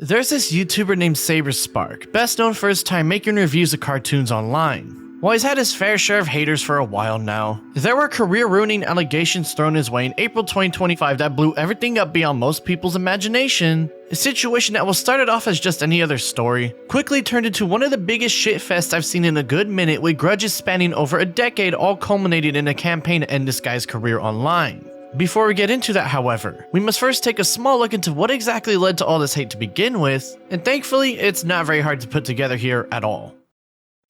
There's this YouTuber named Saberspark, best known for his time making reviews of cartoons online. While he's had his fair share of haters for a while now, there were career-ruining allegations thrown his way in April 2025 that blew everything up beyond most people's imagination. A situation that was started off as just any other story, quickly turned into one of the biggest shitfests I've seen in a good minute, with grudges spanning over a decade all culminated in a campaign to end this guy's career online. Before we get into that, however, we must first take a small look into what exactly led to all this hate to begin with, and thankfully, it's not very hard to put together here at all.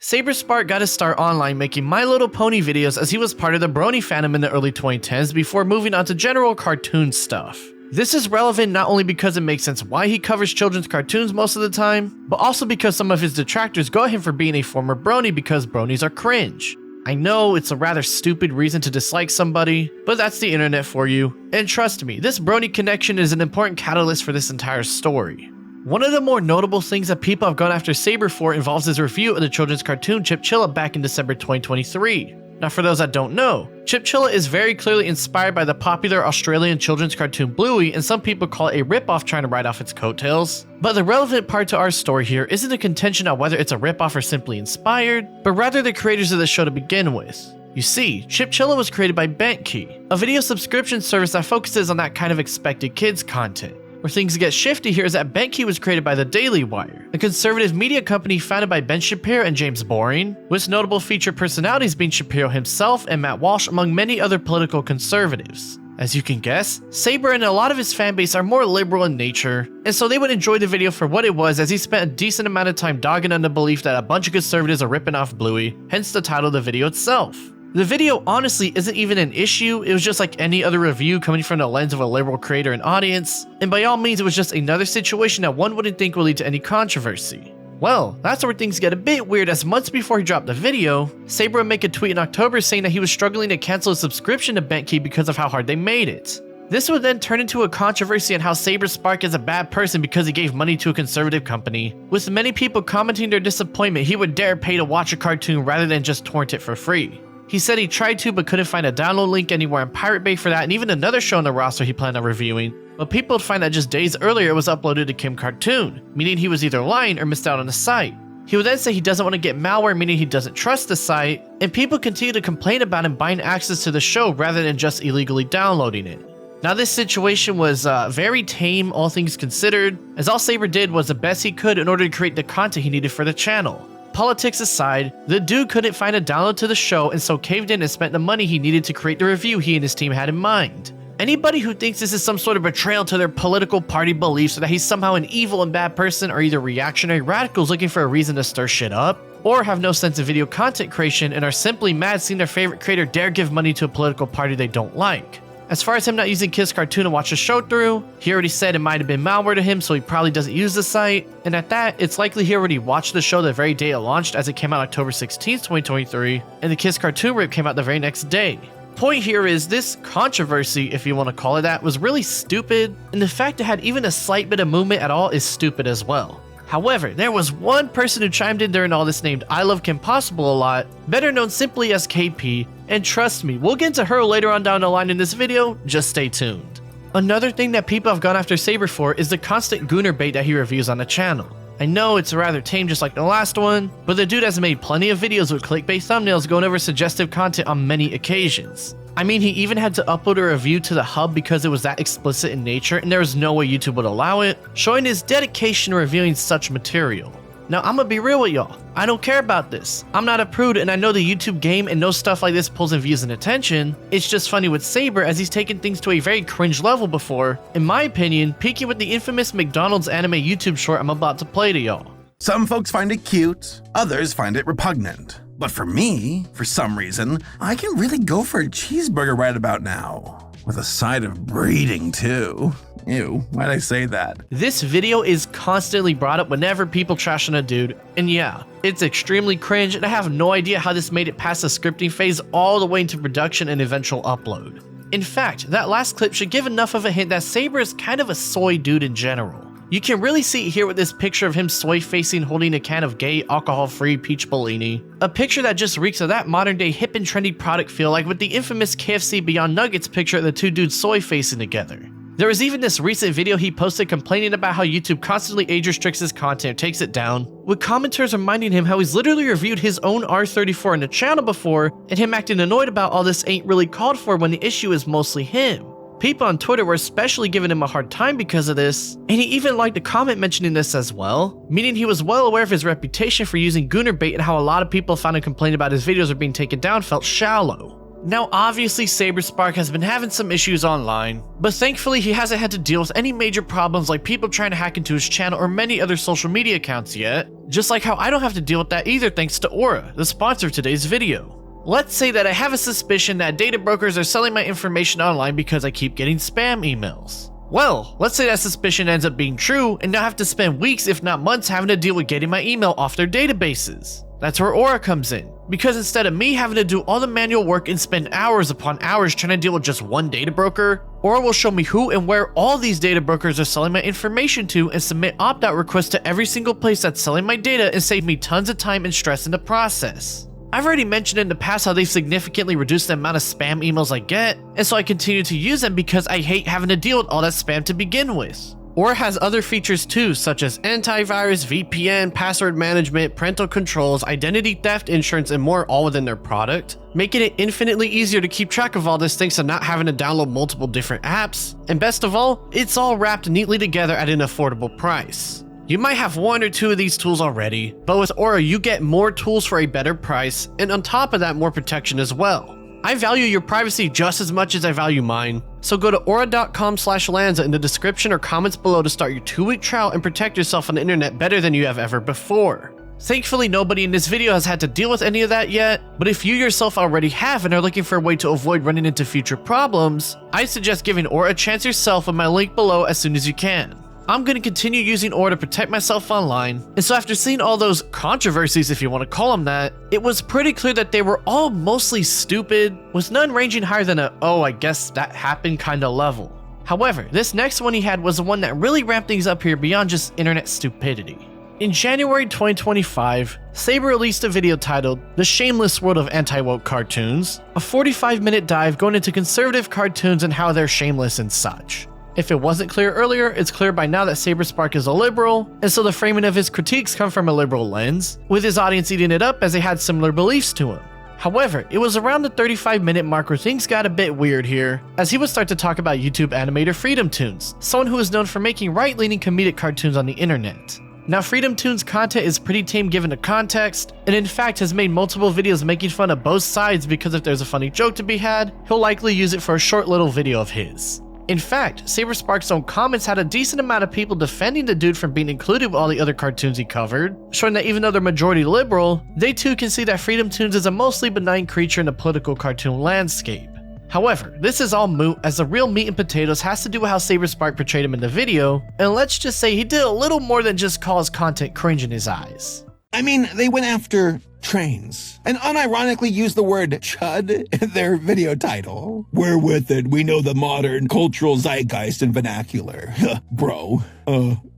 Saberspark got his start online making My Little Pony videos as he was part of the brony fandom in the early 2010s before moving on to general cartoon stuff. This is relevant not only because it makes sense why he covers children's cartoons most of the time, but also because some of his detractors go at him for being a former brony because bronies are cringe. I know it's a rather stupid reason to dislike somebody, but that's the internet for you, and trust me, this brony connection is an important catalyst for this entire story. One of the more notable things that people have gone after Saber for involves his review of the children's cartoon Chipchilla back in December 2023. Now for those that don't know, Chipchilla is very clearly inspired by the popular Australian children's cartoon Bluey, and some people call it a ripoff trying to ride off its coattails. But the relevant part to our story here isn't a contention on whether it's a ripoff or simply inspired, but rather the creators of the show to begin with. You see, Chipchilla was created by BentKey, a video subscription service that focuses on that kind of expected kids content. Where things get shifty here is that BentKey was created by the Daily Wire, a conservative media company founded by Ben Shapiro and James Boring, with notable featured personalities being Shapiro himself and Matt Walsh among many other political conservatives. As you can guess, Saber and a lot of his fanbase are more liberal in nature, and so they would enjoy the video for what it was, as he spent a decent amount of time dogging on the belief that a bunch of conservatives are ripping off Bluey, hence the title of the video itself. The video honestly isn't even an issue, it was just like any other review coming from the lens of a liberal creator and audience, and by all means it was just another situation that one wouldn't think would lead to any controversy. Well, that's where things get a bit weird, as months before he dropped the video, Saber would make a tweet in October saying that he was struggling to cancel his subscription to BentKey because of how hard they made it. This would then turn into a controversy on how Saberspark is a bad person because he gave money to a conservative company, with many people commenting their disappointment he would dare pay to watch a cartoon rather than just torrent it for free. He said he tried to but couldn't find a download link anywhere on Pirate Bay for that, and even another show on the roster he planned on reviewing, but people would find that just days earlier it was uploaded to Kim Cartoon, meaning he was either lying or missed out on the site. He would then say he doesn't want to get malware, meaning he doesn't trust the site, and people continue to complain about him buying access to the show rather than just illegally downloading it. Now this situation was very tame, all things considered, as all Saber did was the best he could in order to create the content he needed for the channel. Politics aside, the dude couldn't find a download to the show and so caved in and spent the money he needed to create the review he and his team had in mind. Anybody who thinks this is some sort of betrayal to their political party beliefs or that he's somehow an evil and bad person are either reactionary radicals looking for a reason to stir shit up, or have no sense of video content creation and are simply mad seeing their favorite creator dare give money to a political party they don't like. As far as him not using Kiss Cartoon to watch the show through, he already said it might have been malware to him, so he probably doesn't use the site, and at that, it's likely he already watched the show the very day it launched, as it came out October 16th, 2023, and the Kiss Cartoon rip came out the very next day. Point here is, this controversy, if you want to call it that, was really stupid, and the fact it had even a slight bit of movement at all is stupid as well. However, there was one person who chimed in during all this named I Love Kim Possible a lot, better known simply as KP, and trust me, we'll get into her later on down the line in this video, just stay tuned. Another thing that people have gone after Saber for is the constant gooner bait that he reviews on the channel. I know it's rather tame just like the last one, but the dude has made plenty of videos with clickbait thumbnails going over suggestive content on many occasions. I mean, he even had to upload a review to the hub because it was that explicit in nature and there was no way YouTube would allow it, showing his dedication to reviewing such material. Now, I'm gonna be real with y'all, I don't care about this. I'm not a prude and I know the YouTube game and no stuff like this pulls in views and attention. It's just funny with Saber as he's taken things to a very cringe level before, in my opinion, peaking with the infamous McDonald's anime YouTube short I'm about to play to y'all. Some folks find it cute, others find it repugnant. But for me, for some reason, I can really go for a cheeseburger right about now. With a side of breeding too. Ew, why'd I say that? This video is constantly brought up whenever people trash on a dude, and yeah, it's extremely cringe and I have no idea how this made it past the scripting phase all the way into production and eventual upload. In fact, that last clip should give enough of a hint that Saber is kind of a soy dude in general. You can really see it here with this picture of him soy-facing holding a can of gay, alcohol-free peach Bellini. A picture that just reeks of that modern-day hip and trendy product feel, like with the infamous KFC Beyond Nuggets picture of the two dudes soy-facing together. There was even this recent video he posted complaining about how YouTube constantly age restricts his content or takes it down, with commenters reminding him how he's literally reviewed his own R34 on the channel before, and him acting annoyed about all this ain't really called for when the issue is mostly him. People on Twitter were especially giving him a hard time because of this, and he even liked a comment mentioning this as well, meaning he was well aware of his reputation for using gooner bait and how a lot of people found him complaining about his videos are being taken down felt shallow. Now obviously Saberspark has been having some issues online, but thankfully he hasn't had to deal with any major problems like people trying to hack into his channel or many other social media accounts yet, just like how I don't have to deal with that either thanks to Aura, the sponsor of today's video. Let's say that I have a suspicion that data brokers are selling my information online because I keep getting spam emails. Well, let's say that suspicion ends up being true and now I have to spend weeks if not months having to deal with getting my email off their databases. That's where Aura comes in, because instead of me having to do all the manual work and spend hours upon hours trying to deal with just one data broker, Aura will show me who and where all these data brokers are selling my information to and submit opt-out requests to every single place that's selling my data and save me tons of time and stress in the process. I've already mentioned in the past how they've significantly reduced the amount of spam emails I get, and so I continue to use them because I hate having to deal with all that spam to begin with. Aura has other features too, such as antivirus, VPN, password management, parental controls, identity theft, insurance, and more, all within their product, making it infinitely easier to keep track of all this thanks to not having to download multiple different apps, and best of all, it's all wrapped neatly together at an affordable price. You might have one or two of these tools already, but with Aura you get more tools for a better price, and on top of that more protection as well. I value your privacy just as much as I value mine, so go to aura.com/Lanza in the description or comments below to start your 2-week trial and protect yourself on the internet better than you have ever before. Thankfully nobody in this video has had to deal with any of that yet, but if you yourself already have and are looking for a way to avoid running into future problems, I suggest giving Aura a chance yourself with my link below as soon as you can. I'm going to continue using Aura to protect myself online, and so after seeing all those controversies, if you want to call them that, it was pretty clear that they were all mostly stupid, with none ranging higher than a "oh I guess that happened" kinda level. However, this next one he had was the one that really ramped things up here beyond just internet stupidity. In January 2025, Saber released a video titled "The Shameless World of Anti-Woke Cartoons," a 45-minute dive going into conservative cartoons and how they're shameless and such. If it wasn't clear earlier, it's clear by now that Saberspark is a liberal, and so the framing of his critiques come from a liberal lens, with his audience eating it up as they had similar beliefs to him. However, it was around the 35-minute mark where things got a bit weird here, as he would start to talk about YouTube animator Freedom Toons, someone who is known for making right-leaning comedic cartoons on the internet. Now Freedom Toons' content is pretty tame given the context, and in fact has made multiple videos making fun of both sides because if there's a funny joke to be had, he'll likely use it for a short little video of his. In fact, Saberspark's own comments had a decent amount of people defending the dude from being included with all the other cartoons he covered, showing that even though they're majority liberal, they too can see that Freedom Toons is a mostly benign creature in the political cartoon landscape. However, this is all moot as the real meat and potatoes has to do with how Saberspark portrayed him in the video, and let's just say he did a little more than just call his content cringe in his eyes. I mean, they went after trains and unironically used the word chud in their video title. We're with it. We know the modern cultural zeitgeist and vernacular. Bro,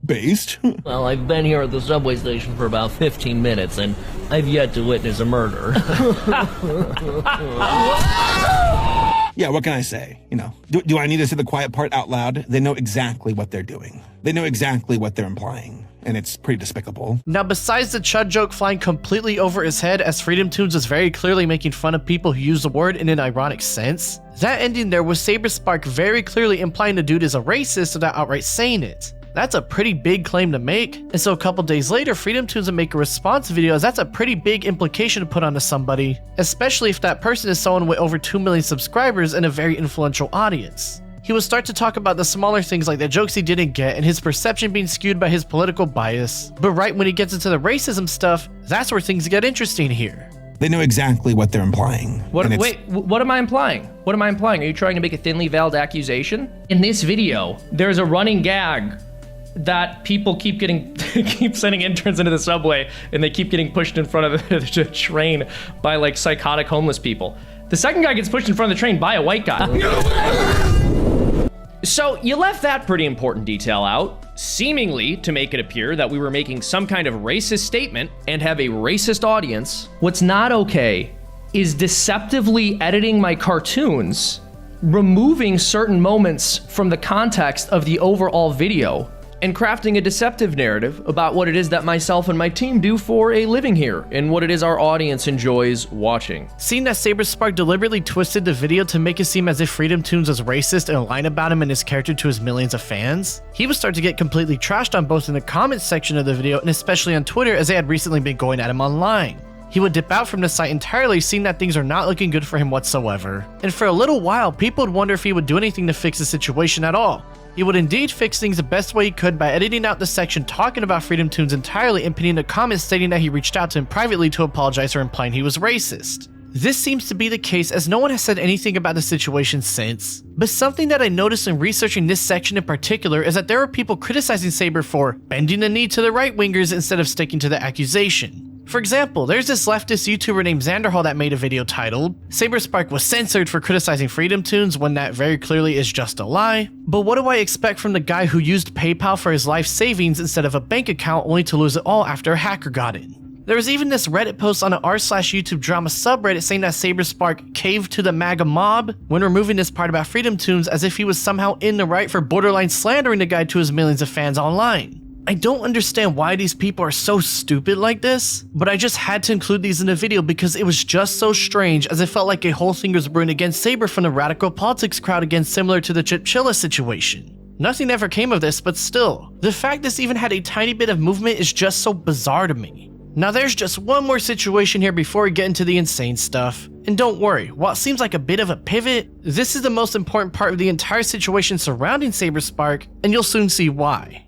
based? Well, I've been here at the subway station for about 15 minutes and I've yet to witness a murder. Yeah, what can I say? You know, do I need to say the quiet part out loud? They know exactly what they're doing. They know exactly what they're implying. And it's pretty despicable. Now, besides the chud joke flying completely over his head, as Freedom Toons is very clearly making fun of people who use the word in an ironic sense, that ending there was Saberspark very clearly implying the dude is a racist without outright saying it. That's a pretty big claim to make, and so a couple days later, Freedom Toons would make a response video as that's a pretty big implication to put onto somebody, especially if that person is someone with over 2 million subscribers and a very influential audience. He would start to talk about the smaller things like the jokes he didn't get and his perception being skewed by his political bias, but right when he gets into the racism stuff, that's where things get interesting here. They know exactly what they're implying. Wait, what am I implying? What am I implying? Are you trying to make a thinly veiled accusation? In this video, there's a running gag that people keep sending interns into the subway and they keep getting pushed in front of the train by like psychotic homeless people. The second guy gets pushed in front of the train by a white guy. So you left that pretty important detail out, seemingly to make it appear that we were making some kind of racist statement and have a racist audience. What's not okay is deceptively editing my cartoons removing certain moments from the context of the overall video and crafting a deceptive narrative about what it is that myself and my team do for a living here and what it is our audience enjoys watching. Seeing that Saberspark deliberately twisted the video to make it seem as if Freedom Toons was racist and lied about him and his character to his millions of fans, he would start to get completely trashed on both in the comments section of the video and especially on Twitter, as they had recently been going at him online. He would dip out from the site entirely, seeing that things are not looking good for him whatsoever. And for a little while, people would wonder if he would do anything to fix the situation at all. He would indeed fix things the best way he could by editing out the section talking about Freedom Toons entirely and pinning a comment stating that he reached out to him privately to apologize for implying he was racist. This seems to be the case, as no one has said anything about the situation since. But something that I noticed in researching this section in particular is that there are people criticizing Saber for bending the knee to the right-wingers instead of sticking to the accusation. For example, there's this leftist YouTuber named Xanderhall that made a video titled, "Saberspark was censored for criticizing Freedom Toons when that very clearly is just a lie. But what do I expect from the guy who used PayPal for his life savings instead of a bank account only to lose it all after a hacker got in?" There was even this Reddit post on an r/YouTube drama subreddit saying that Saberspark caved to the MAGA mob when removing this part about Freedom Toons, as if he was somehow in the right for borderline slandering the guy to his millions of fans online. I don't understand why these people are so stupid like this, but I just had to include these in the video because it was just so strange, as it felt like a whole thing was brewing against Saber from the radical politics crowd, again similar to the Chipchilla situation. Nothing ever came of this, but still, the fact this even had a tiny bit of movement is just so bizarre to me. Now there's just one more situation here before we get into the insane stuff. And don't worry, while it seems like a bit of a pivot, this is the most important part of the entire situation surrounding Saberspark, and you'll soon see why.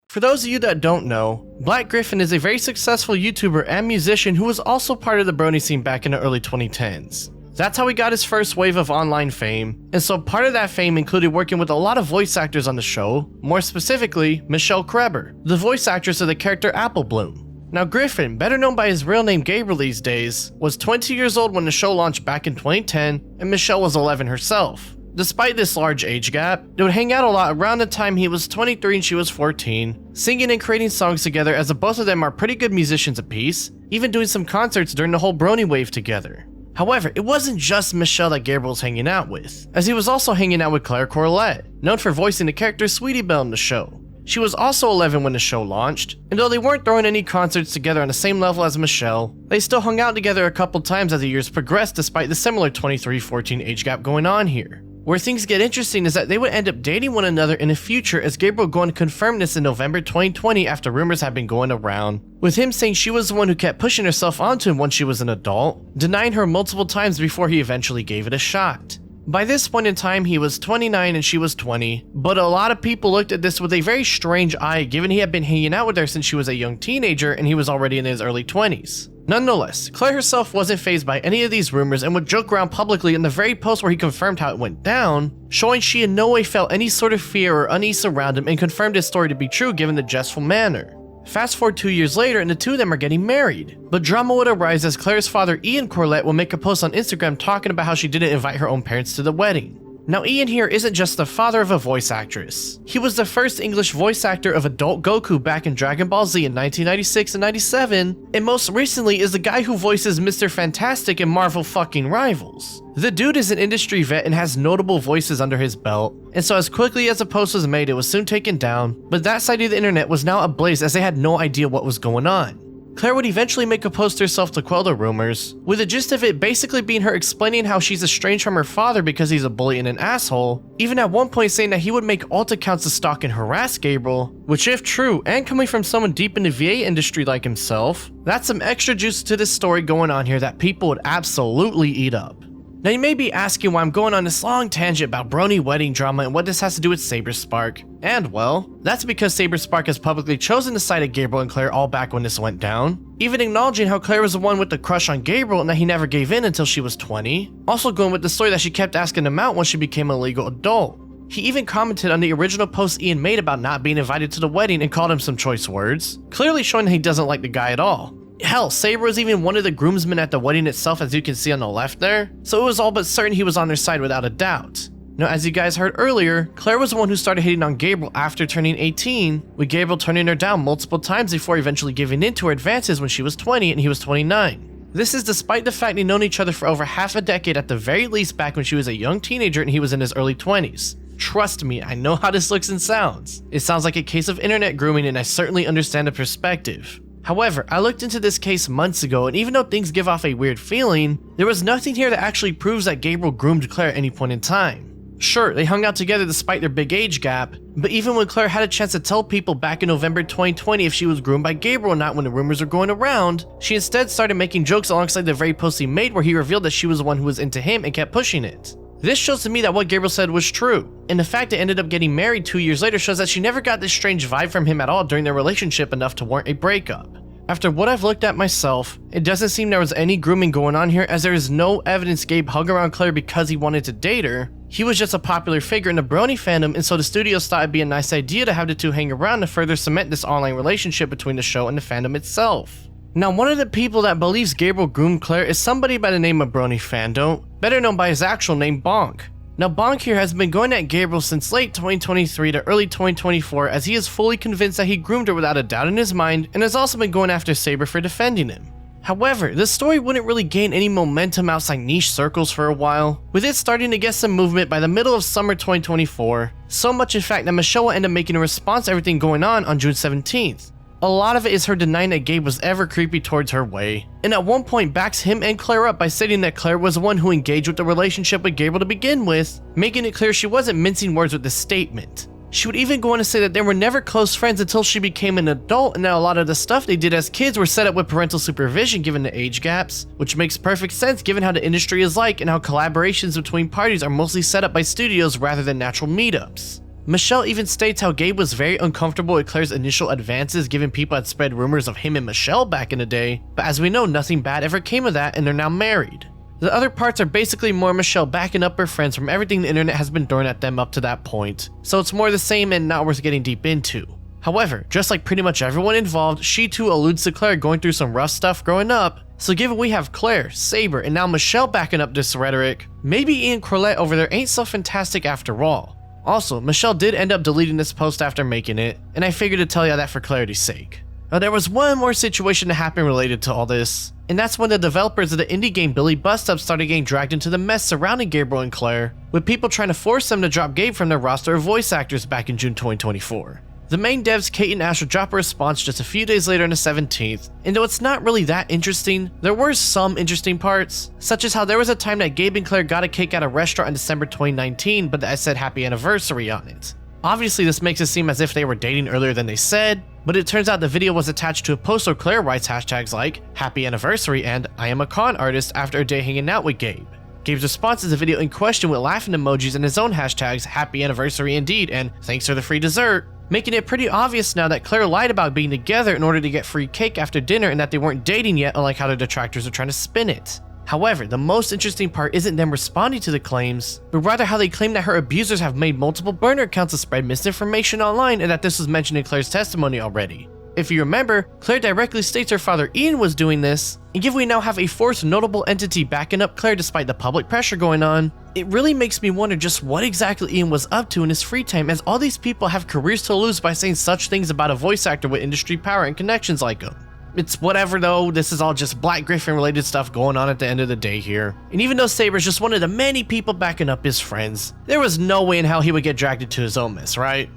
For those of you that don't know, Black Gryph0n is a very successful YouTuber and musician who was also part of the brony scene back in the early 2010s. That's how he got his first wave of online fame, and so part of that fame included working with a lot of voice actors on the show, more specifically Michelle Kreber, the voice actress of the character Apple Bloom. Now Gryphon, better known by his real name Gabriel these days, was 20 years old when the show launched back in 2010, and Michelle was 11 herself. Despite this large age gap, they would hang out a lot around the time he was 23 and she was 14, singing and creating songs together, as the both of them are pretty good musicians apiece, even doing some concerts during the whole brony wave together. However, it wasn't just Michelle that Gabriel was hanging out with, as he was also hanging out with Claire Corlett, known for voicing the character Sweetie Belle in the show. She was also 11 when the show launched, and though they weren't throwing any concerts together on the same level as Michelle, they still hung out together a couple times as the years progressed, despite the similar 23-14 age gap going on here. Where things get interesting is that they would end up dating one another in the future, as Gabriel would go on to confirm this in November 2020 after rumors had been going around, with him saying she was the one who kept pushing herself onto him once she was an adult, denying her multiple times before he eventually gave it a shot. By this point in time, he was 29 and she was 20, but a lot of people looked at this with a very strange eye, given he had been hanging out with her since she was a young teenager and he was already in his early 20s. Nonetheless, Claire herself wasn't fazed by any of these rumors and would joke around publicly in the very post where he confirmed how it went down, showing she in no way felt any sort of fear or unease around him, and confirmed his story to be true given the jestful manner. Fast forward 2 years later and the two of them are getting married, but drama would arise as Claire's father Ian Corlett will make a post on Instagram talking about how she didn't invite her own parents to the wedding. Now Ian here isn't just the father of a voice actress. He was the first English voice actor of adult Goku back in Dragon Ball Z in 1996 and 97, and most recently is the guy who voices Mr. Fantastic in Marvel fucking Rivals. The dude is an industry vet and has notable voices under his belt, and so as quickly as the post was made, it was soon taken down, but that side of the internet was now ablaze as they had no idea what was going on. Claire would eventually make a post herself to quell the rumors, with the gist of it basically being her explaining how she's estranged from her father because he's a bully and an asshole, even at one point saying that he would make alt accounts to stalk and harass Gabriel, which if true, and coming from someone deep in the VA industry like himself, that's some extra juice to this story going on here that people would absolutely eat up. Now you may be asking why I'm going on this long tangent about brony wedding drama and what this has to do with Saberspark, and well, that's because Saberspark has publicly chosen the side of Gabriel and Claire all back when this went down, even acknowledging how Claire was the one with the crush on Gabriel and that he never gave in until she was 20, also going with the story that she kept asking him out once she became a legal adult. He even commented on the original post Ian made about not being invited to the wedding and called him some choice words, clearly showing that he doesn't like the guy at all. Hell, Saber was even one of the groomsmen at the wedding itself, as you can see on the left there, so it was all but certain he was on their side without a doubt. Now, as you guys heard earlier, Claire was the one who started hitting on Gabriel after turning 18, with Gabriel turning her down multiple times before eventually giving in to her advances when she was 20 and he was 29. This is despite the fact they'd known each other for over half a decade at the very least back when she was a young teenager and he was in his early 20s. Trust me, I know how this looks and sounds. It sounds like a case of internet grooming and I certainly understand the perspective. However, I looked into this case months ago and even though things give off a weird feeling, there was nothing here that actually proves that Gabriel groomed Claire at any point in time. Sure, they hung out together despite their big age gap, but even when Claire had a chance to tell people back in November 2020 if she was groomed by Gabriel or not when the rumors were going around, she instead started making jokes alongside the very post he made where he revealed that she was the one who was into him and kept pushing it. This shows to me that what Gabriel said was true, and the fact they ended up getting married 2 years later shows that she never got this strange vibe from him at all during their relationship enough to warrant a breakup. After what I've looked at myself, it doesn't seem there was any grooming going on here as there is no evidence Gabe hung around Claire because he wanted to date her. He was just a popular figure in the brony fandom and so the studios thought it'd be a nice idea to have the two hang around to further cement this online relationship between the show and the fandom itself. Now one of the people that believes Gabriel groomed Claire is somebody by the name of Brony Fando, better known by his actual name Bonk. Now Bonk here has been going at Gabriel since late 2023 to early 2024 as he is fully convinced that he groomed her without a doubt in his mind and has also been going after Saber for defending him. However, this story wouldn't really gain any momentum outside niche circles for a while, with it starting to get some movement by the middle of summer 2024, so much in fact that Michelle will end up making a response to everything going on June 17th. A lot of it is her denying that Gabe was ever creepy towards her way, and at one point backs him and Claire up by stating that Claire was the one who engaged with the relationship with Gabriel to begin with, making it clear she wasn't mincing words with this statement. She would even go on to say that they were never close friends until she became an adult and that a lot of the stuff they did as kids were set up with parental supervision given the age gaps, which makes perfect sense given how the industry is like and how collaborations between parties are mostly set up by studios rather than natural meetups. Michelle even states how Gabe was very uncomfortable with Claire's initial advances given people had spread rumors of him and Michelle back in the day, but as we know nothing bad ever came of that and they're now married. The other parts are basically more Michelle backing up her friends from everything the internet has been throwing at them up to that point, so it's more the same and not worth getting deep into. However, just like pretty much everyone involved, she too alludes to Claire going through some rough stuff growing up, so given we have Claire, Saber, and now Michelle backing up this rhetoric, maybe Ian Corlett over there ain't so fantastic after all. Also, Michelle did end up deleting this post after making it, and I figured to tell you that for clarity's sake. Now there was one more situation to happen related to all this, and that's when the developers of the indie game Billy Bust Up started getting dragged into the mess surrounding Gabriel and Claire, with people trying to force them to drop Gabe from their roster of voice actors back in June 2024. The main devs Kate and Ash would drop a response just a few days later on the 17th, and though it's not really that interesting, there were some interesting parts, such as how there was a time that Gabe and Claire got a cake at a restaurant in December 2019 but that said happy anniversary on it. Obviously this makes it seem as if they were dating earlier than they said, but it turns out the video was attached to a post where Claire writes hashtags like happy anniversary and I am a con artist after a day hanging out with Gabe. Gabe's response to the video in question with laughing emojis and his own hashtags happy anniversary indeed and thanks for the free dessert, making it pretty obvious now that Claire lied about being together in order to get free cake after dinner and that they weren't dating yet, unlike how the detractors are trying to spin it. However, the most interesting part isn't them responding to the claims, but rather how they claim that her abusers have made multiple burner accounts to spread misinformation online and that this was mentioned in Claire's testimony already. If you remember, Claire directly states her father Ian was doing this, and given we now have a fourth notable entity backing up Claire despite the public pressure going on, it really makes me wonder just what exactly Ian was up to in his free time as all these people have careers to lose by saying such things about a voice actor with industry power and connections like him. It's whatever though, this is all just Black Gryph0n related stuff going on at the end of the day here. And even though Saber's just one of the many people backing up his friends, there was no way in hell he would get dragged into his own mess, right?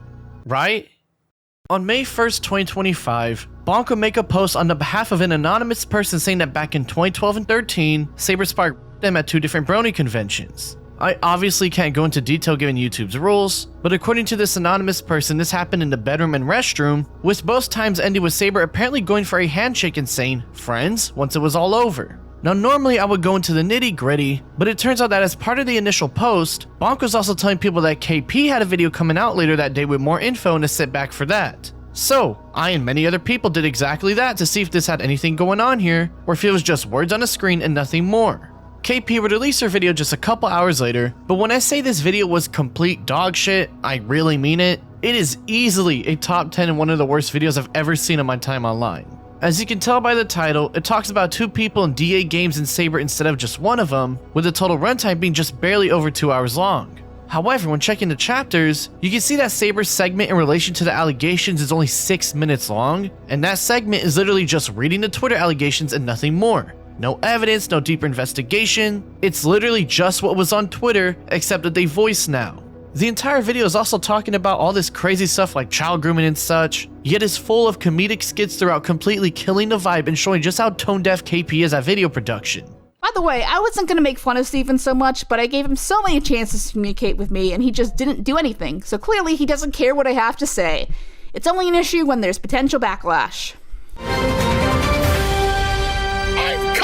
Right? On May 1st, 2025, Bonk would make a post on the behalf of an anonymous person saying that back in 2012 and 13, Saberspark them at two different brony conventions. I obviously can't go into detail given YouTube's rules, but according to this anonymous person, this happened in the bedroom and restroom, with both times ending with Saber apparently going for a handshake and saying, "Friends," once it was all over. Now normally I would go into the nitty gritty, but it turns out that as part of the initial post, Bonk was also telling people that KP had a video coming out later that day with more info and to sit back for that. So, I and many other people did exactly that to see if this had anything going on here, or if it was just words on a screen and nothing more. KP would release her video just a couple hours later, but when I say this video was complete dog shit, I really mean it. It is easily a top 10 and one of the worst videos I've ever seen in my time online. As you can tell by the title, it talks about two people in DA games and Saber instead of just one of them, with the total runtime being just barely over 2 hours long. However, when checking the chapters, you can see that Saber's segment in relation to the allegations is only 6 minutes long, and that segment is literally just reading the Twitter allegations and nothing more. No evidence, no deeper investigation. It's literally just what was on Twitter, except that they voice now. The entire video is also talking about all this crazy stuff like child grooming and such, yet is full of comedic skits throughout, completely killing the vibe and showing just how tone deaf KP is at video production. By the way, I wasn't gonna make fun of Steven so much, but I gave him so many chances to communicate with me and he just didn't do anything, so clearly he doesn't care what I have to say. It's only an issue when there's potential backlash.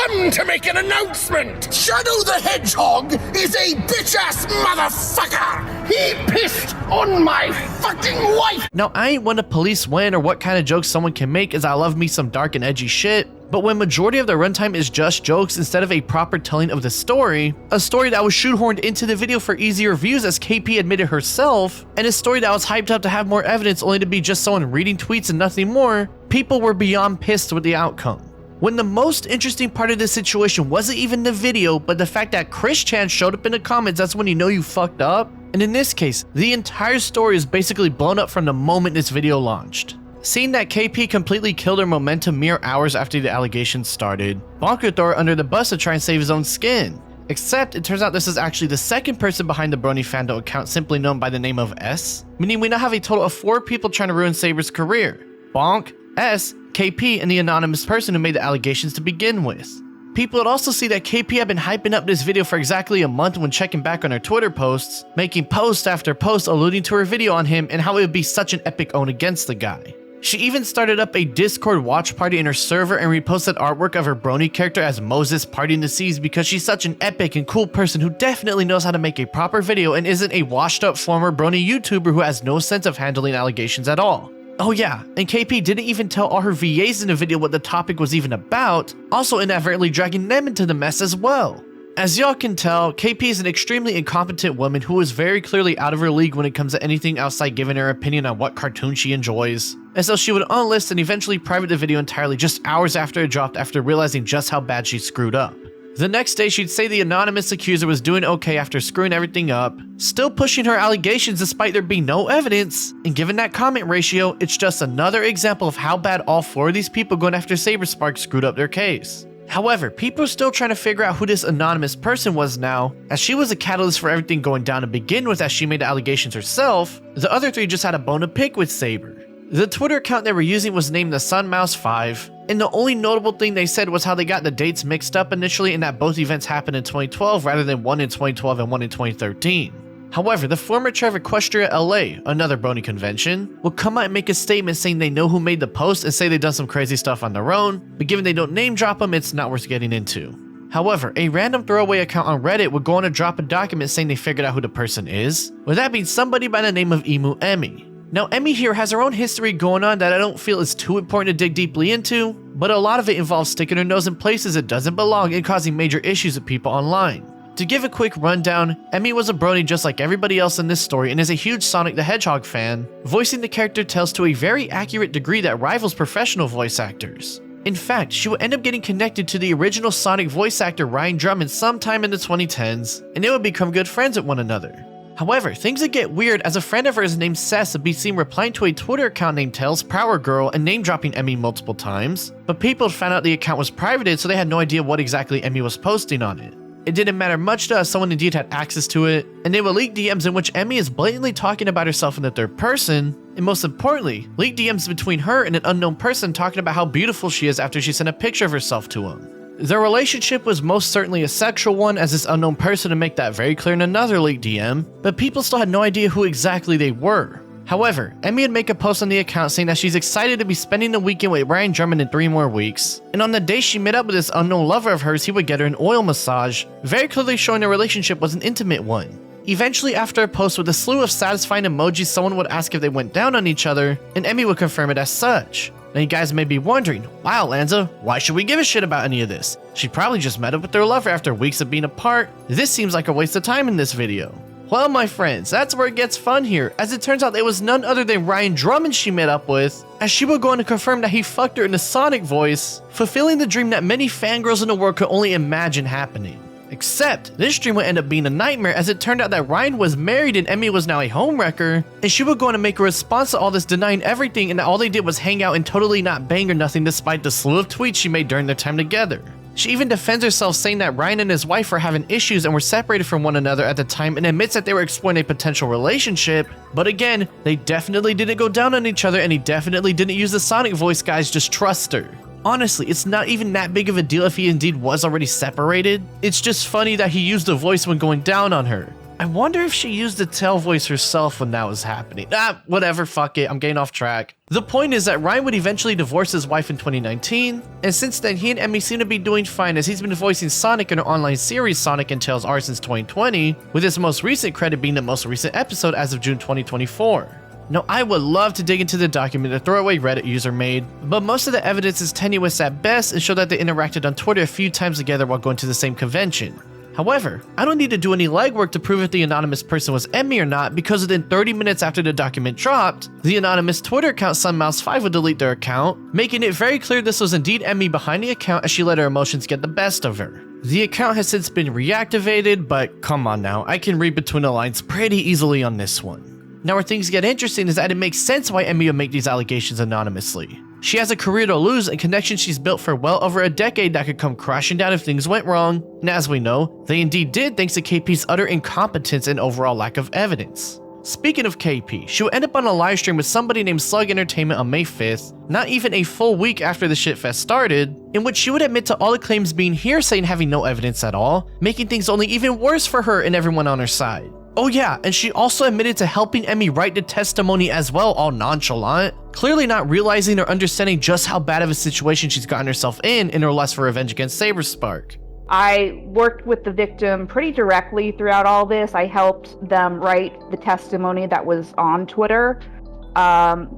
To make an announcement! Shadow the Hedgehog is a bitch-ass motherfucker! He pissed on my fucking wife! Now, I ain't one to police when or what kind of jokes someone can make, as I love me some dark and edgy shit, but when majority of the runtime is just jokes instead of a proper telling of the story, a story that was shoehorned into the video for easier views as KP admitted herself, and a story that was hyped up to have more evidence only to be just someone reading tweets and nothing more, people were beyond pissed with the outcome. When the most interesting part of this situation wasn't even the video, but the fact that Chris Chan showed up in the comments, that's when you know you fucked up. And in this case, the entire story is basically blown up from the moment this video launched. Seeing that KP completely killed her momentum mere hours after the allegations started, Bonk threw her under the bus to try and save his own skin. Except, it turns out this is actually the second person behind the Brony fandom account simply known by the name of S, meaning we now have a total of 4 people trying to ruin Saber's career. Bonk, S, KP, and the anonymous person who made the allegations to begin with. People would also see that KP had been hyping up this video for exactly a month when checking back on her Twitter posts, making post after post alluding to her video on him and how it would be such an epic own against the guy. She even started up a Discord watch party in her server and reposted artwork of her Brony character as Moses parting the seas because she's such an epic and cool person who definitely knows how to make a proper video and isn't a washed up former Brony YouTuber who has no sense of handling allegations at all. Oh yeah, and KP didn't even tell all her VAs in the video what the topic was even about, also inadvertently dragging them into the mess as well. As y'all can tell, KP is an extremely incompetent woman who is very clearly out of her league when it comes to anything outside giving her opinion on what cartoon she enjoys. And so she would unlist and eventually private the video entirely just hours after it dropped after realizing just how bad she screwed up. The next day, she'd say the anonymous accuser was doing okay after screwing everything up, still pushing her allegations despite there being no evidence, and given that comment ratio, it's just another example of how bad all 4 of these people going after Saberspark screwed up their case. However, people are still trying to figure out who this anonymous person was now, as she was a catalyst for everything going down to begin with as she made the allegations herself. The other 3 just had a bone to pick with Saber. The Twitter account they were using was named the SunMouse5, and the only notable thing they said was how they got the dates mixed up initially and that both events happened in 2012 rather than one in 2012 and one in 2013. However, the former chair of Equestria LA, another Brony convention, will come out and make a statement saying they know who made the post and say they've done some crazy stuff on their own, but given they don't name drop them, it's not worth getting into. However, a random throwaway account on Reddit would go on to drop a document saying they figured out who the person is, with that being somebody by the name of Emu Emmy. Now, Emmy here has her own history going on that I don't feel is too important to dig deeply into, but a lot of it involves sticking her nose in places it doesn't belong and causing major issues with people online. To give a quick rundown, Emmy was a Brony just like everybody else in this story and is a huge Sonic the Hedgehog fan, voicing the character tells to a very accurate degree that rivals professional voice actors. In fact, she would end up getting connected to the original Sonic voice actor Ryan Drummond sometime in the 2010s, and they would become good friends with one another. However, things would get weird as a friend of hers named Sess would be seen replying to a Twitter account named Tails Power Girl and name dropping Emmy multiple times, but people found out the account was privated so they had no idea what exactly Emmy was posting on it. It didn't matter much to us, someone indeed had access to it, and they would leak DMs in which Emmy is blatantly talking about herself in the third person, and most importantly, leak DMs between her and an unknown person talking about how beautiful she is after she sent a picture of herself to him. Their relationship was most certainly a sexual one, as this unknown person would make that very clear in another leaked DM, but people still had no idea who exactly they were. However, Emmy would make a post on the account saying that she's excited to be spending the weekend with Ryan Drummond in 3 more weeks, and on the day she met up with this unknown lover of hers, he would get her an oil massage, very clearly showing their relationship was an intimate one. Eventually, after a post with a slew of satisfying emojis, someone would ask if they went down on each other, and Emmy would confirm it as such. Now you guys may be wondering, wow Lanza, why should we give a shit about any of this? She probably just met up with their lover after weeks of being apart. This seems like a waste of time in this video. Well my friends, that's where it gets fun here, as it turns out it was none other than Ryan Drummond she met up with, as she would go on to confirm that he fucked her in a Sonic voice, fulfilling the dream that many fangirls in the world could only imagine happening. Except, this dream would end up being a nightmare as it turned out that Ryan was married and Emmy was now a homewrecker, and she would go on to make a response to all this denying everything and that all they did was hang out and totally not bang or nothing despite the slew of tweets she made during their time together. She even defends herself, saying that Ryan and his wife were having issues and were separated from one another at the time, and admits that they were exploring a potential relationship. But again, they definitely didn't go down on each other, and he definitely didn't use the sonic voice, guys. Just trust her. Honestly, it's not even that big of a deal if he indeed was already separated. It's just funny that he used the voice when going down on her. I wonder if she used the tail voice herself when that was happening. Whatever, fuck it, I'm getting off track. The point is that Ryan would eventually divorce his wife in 2019, and since then he and Emmy seem to be doing fine, as he's been voicing Sonic in her online series Sonic and Tails R since 2020, with his most recent credit being the most recent episode as of June 2024. Now, I would love to dig into the document a throwaway Reddit user made, but most of the evidence is tenuous at best and show that they interacted on Twitter a few times together while going to the same convention. However, I don't need to do any legwork to prove if the anonymous person was Emmy or not, because within 30 minutes after the document dropped, the anonymous Twitter account Sunmouse5 would delete their account, making it very clear this was indeed Emmy behind the account as she let her emotions get the best of her. The account has since been reactivated, but come on now, I can read between the lines pretty easily on this one. Now where things get interesting is that it makes sense why Emmy would make these allegations anonymously. She has a career to lose and connections she's built for well over a decade that could come crashing down if things went wrong, and as we know, they indeed did thanks to KP's utter incompetence and overall lack of evidence. Speaking of KP, she would end up on a livestream with somebody named Slug Entertainment on May 5th, not even a full week after the shitfest started, in which she would admit to all the claims being hearsay and having no evidence at all, making things only even worse for her and everyone on her side. Oh yeah, and she also admitted to helping Emmy write the testimony as well, all nonchalant, clearly not realizing or understanding just how bad of a situation she's gotten herself in her lust for revenge against Saberspark. I worked with the victim pretty directly throughout all this. I helped them write the testimony that was on Twitter,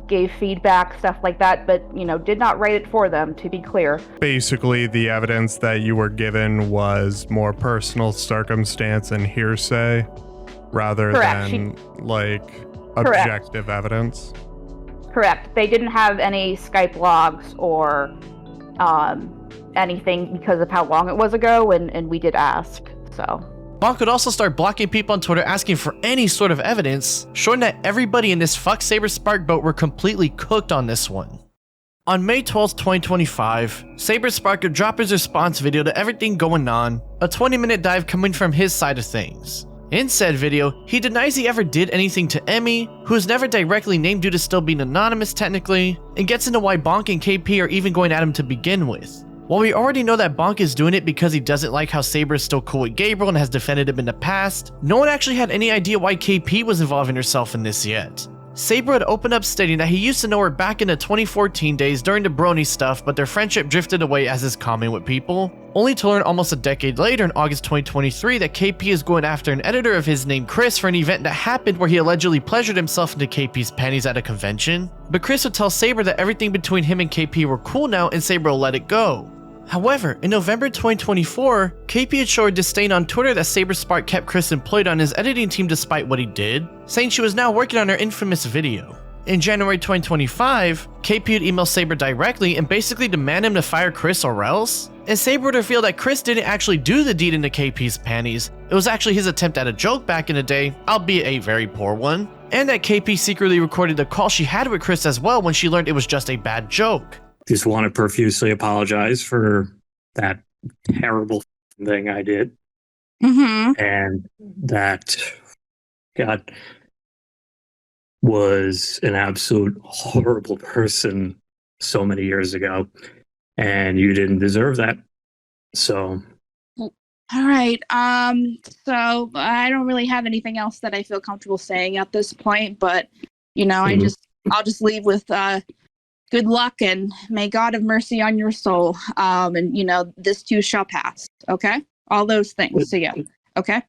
gave feedback, stuff like that, but, did not write it for them, to be clear. Basically, the evidence that you were given was more personal circumstance and hearsay, rather than, objective evidence. Correct. They didn't have any Skype logs or anything because of how long it was ago, and we did ask, so. Bonk would also start blocking people on Twitter asking for any sort of evidence, showing that everybody in this fuck Saberspark boat were completely cooked on this one. On May 12th, 2025, Saberspark would drop his response video to everything going on, a 20-minute dive coming from his side of things. In said video, he denies he ever did anything to Emmy, who is never directly named due to still being anonymous technically, and gets into why Bonk and KP are even going at him to begin with. While we already know that Bonk is doing it because he doesn't like how Saber is still cool with Gabriel and has defended him in the past, no one actually had any idea why KP was involving herself in this yet. Saber had opened up stating that he used to know her back in the 2014 days during the brony stuff, but their friendship drifted away as is common with people, only to learn almost a decade later in August 2023 that KP is going after an editor of his named Chris for an event that happened where he allegedly pleasured himself into KP's panties at a convention, but Chris would tell Saber that everything between him and KP were cool now and Saber will let it go. However, in November 2024, KP had showed disdain on Twitter that Saberspark kept Chris employed on his editing team despite what he did, saying she was now working on her infamous video. In January 2025, KP would email Saber directly and basically demand him to fire Chris or else, and Saber would reveal that Chris didn't actually do the deed into KP's panties, it was actually his attempt at a joke back in the day, albeit a very poor one, and that KP secretly recorded the call she had with Chris as well when she learned it was just a bad joke. Just want to profusely apologize for that terrible thing I did. And that, God, was an absolute horrible person so many years ago. And you didn't deserve that. So. All right. So I don't really have anything else that I feel comfortable saying at this point, but, I'll just leave with, good luck and may God have mercy on your soul. And this too shall pass. Okay? All those things. So yeah. Okay?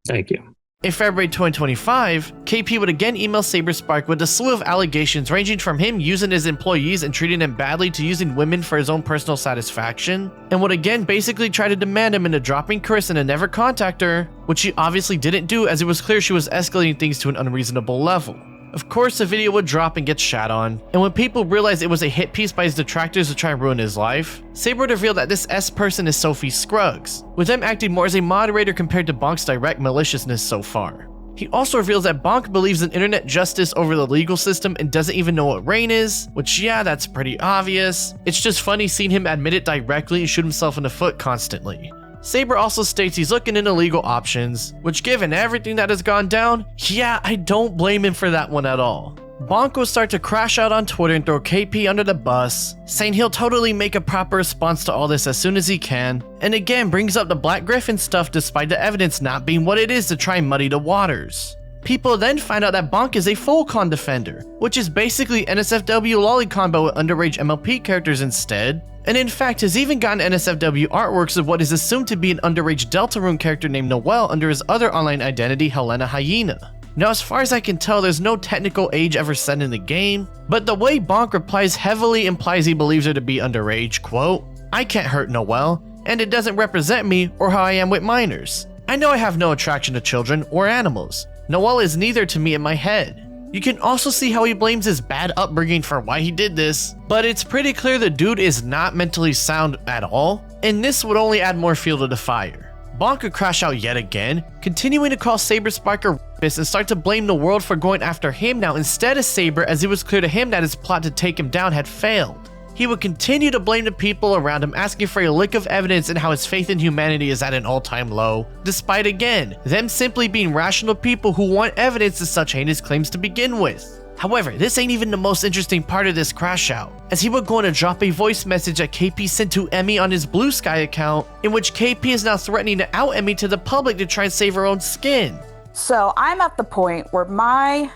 Thank you. In February 2025, KP would again email Saberspark with a slew of allegations ranging from him using his employees and treating them badly to using women for his own personal satisfaction, and would again basically try to demand him into dropping Chris and to never contact her, which she obviously didn't do as it was clear she was escalating things to an unreasonable level. Of course, the video would drop and get shat on, and when people realized it was a hit piece by his detractors to try and ruin his life, Saber would reveal that this S-person is Sophie Scruggs, with them acting more as a moderator compared to Bonk's direct maliciousness so far. He also reveals that Bonk believes in internet justice over the legal system and doesn't even know what rain is, which yeah, that's pretty obvious. It's just funny seeing him admit it directly and shoot himself in the foot constantly. Saber also states he's looking into legal options, which given everything that has gone down, yeah, I don't blame him for that one at all. Bonk will start to crash out on Twitter and throw KP under the bus, saying he'll totally make a proper response to all this as soon as he can, and again brings up the Black Gryph0n stuff despite the evidence not being what it is to try and muddy the waters. People then find out that Bonk is a full con defender, which is basically NSFW lolicon but with underage MLP characters instead, and in fact has even gotten NSFW artworks of what is assumed to be an underage Deltarune character named Noel under his other online identity Helena Hyena. Now, as far as I can tell, there's no technical age ever set in the game, but the way Bonk replies heavily implies he believes her to be underage, quote, "I can't hurt Noelle, and it doesn't represent me or how I am with minors. I know I have no attraction to children or animals. Noelle is neither to me in my head." You can also see how he blames his bad upbringing for why he did this, but it's pretty clear the dude is not mentally sound at all, and this would only add more fuel to the fire. Bonk could crash out yet again, continuing to call Saberspark a rapist and start to blame the world for going after him now instead of Saber, as it was clear to him that his plot to take him down had failed. He would continue to blame the people around him, asking for a lick of evidence and how his faith in humanity is at an all-time low, despite again, them simply being rational people who want evidence to such heinous claims to begin with. However, this ain't even the most interesting part of this crash out, as he would go on to drop a voice message that KP sent to Emmy on his Blue Sky account, in which KP is now threatening to out Emmy to the public to try and save her own skin. So I'm at the point where my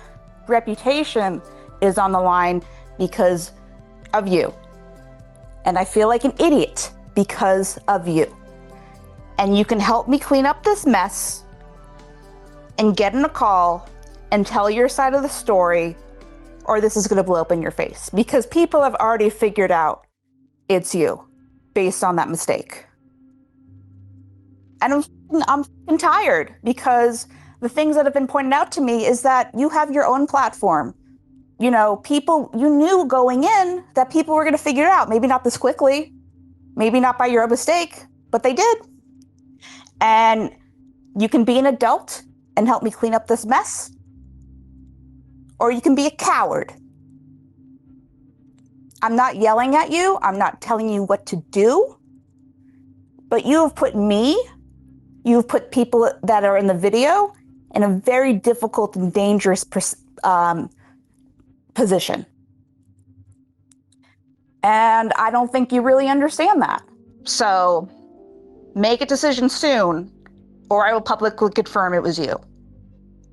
reputation is on the line because of you. And I feel like an idiot because of you. And you can help me clean up this mess and get in a call and tell your side of the story, or this is going to blow up in your face, because people have already figured out it's you based on that mistake. And I'm tired, because the things that have been pointed out to me is that you have your own platform. You know, people, you knew going in that people were going to figure it out. Maybe not this quickly, maybe not by your own mistake, but they did. And you can be an adult and help me clean up this mess, or you can be a coward. I'm not yelling at you. I'm not telling you what to do. But you have put me, you've put people that are in the video in a very difficult and dangerous position. And I don't think you really understand that. So make a decision soon, or I will publicly confirm it was you.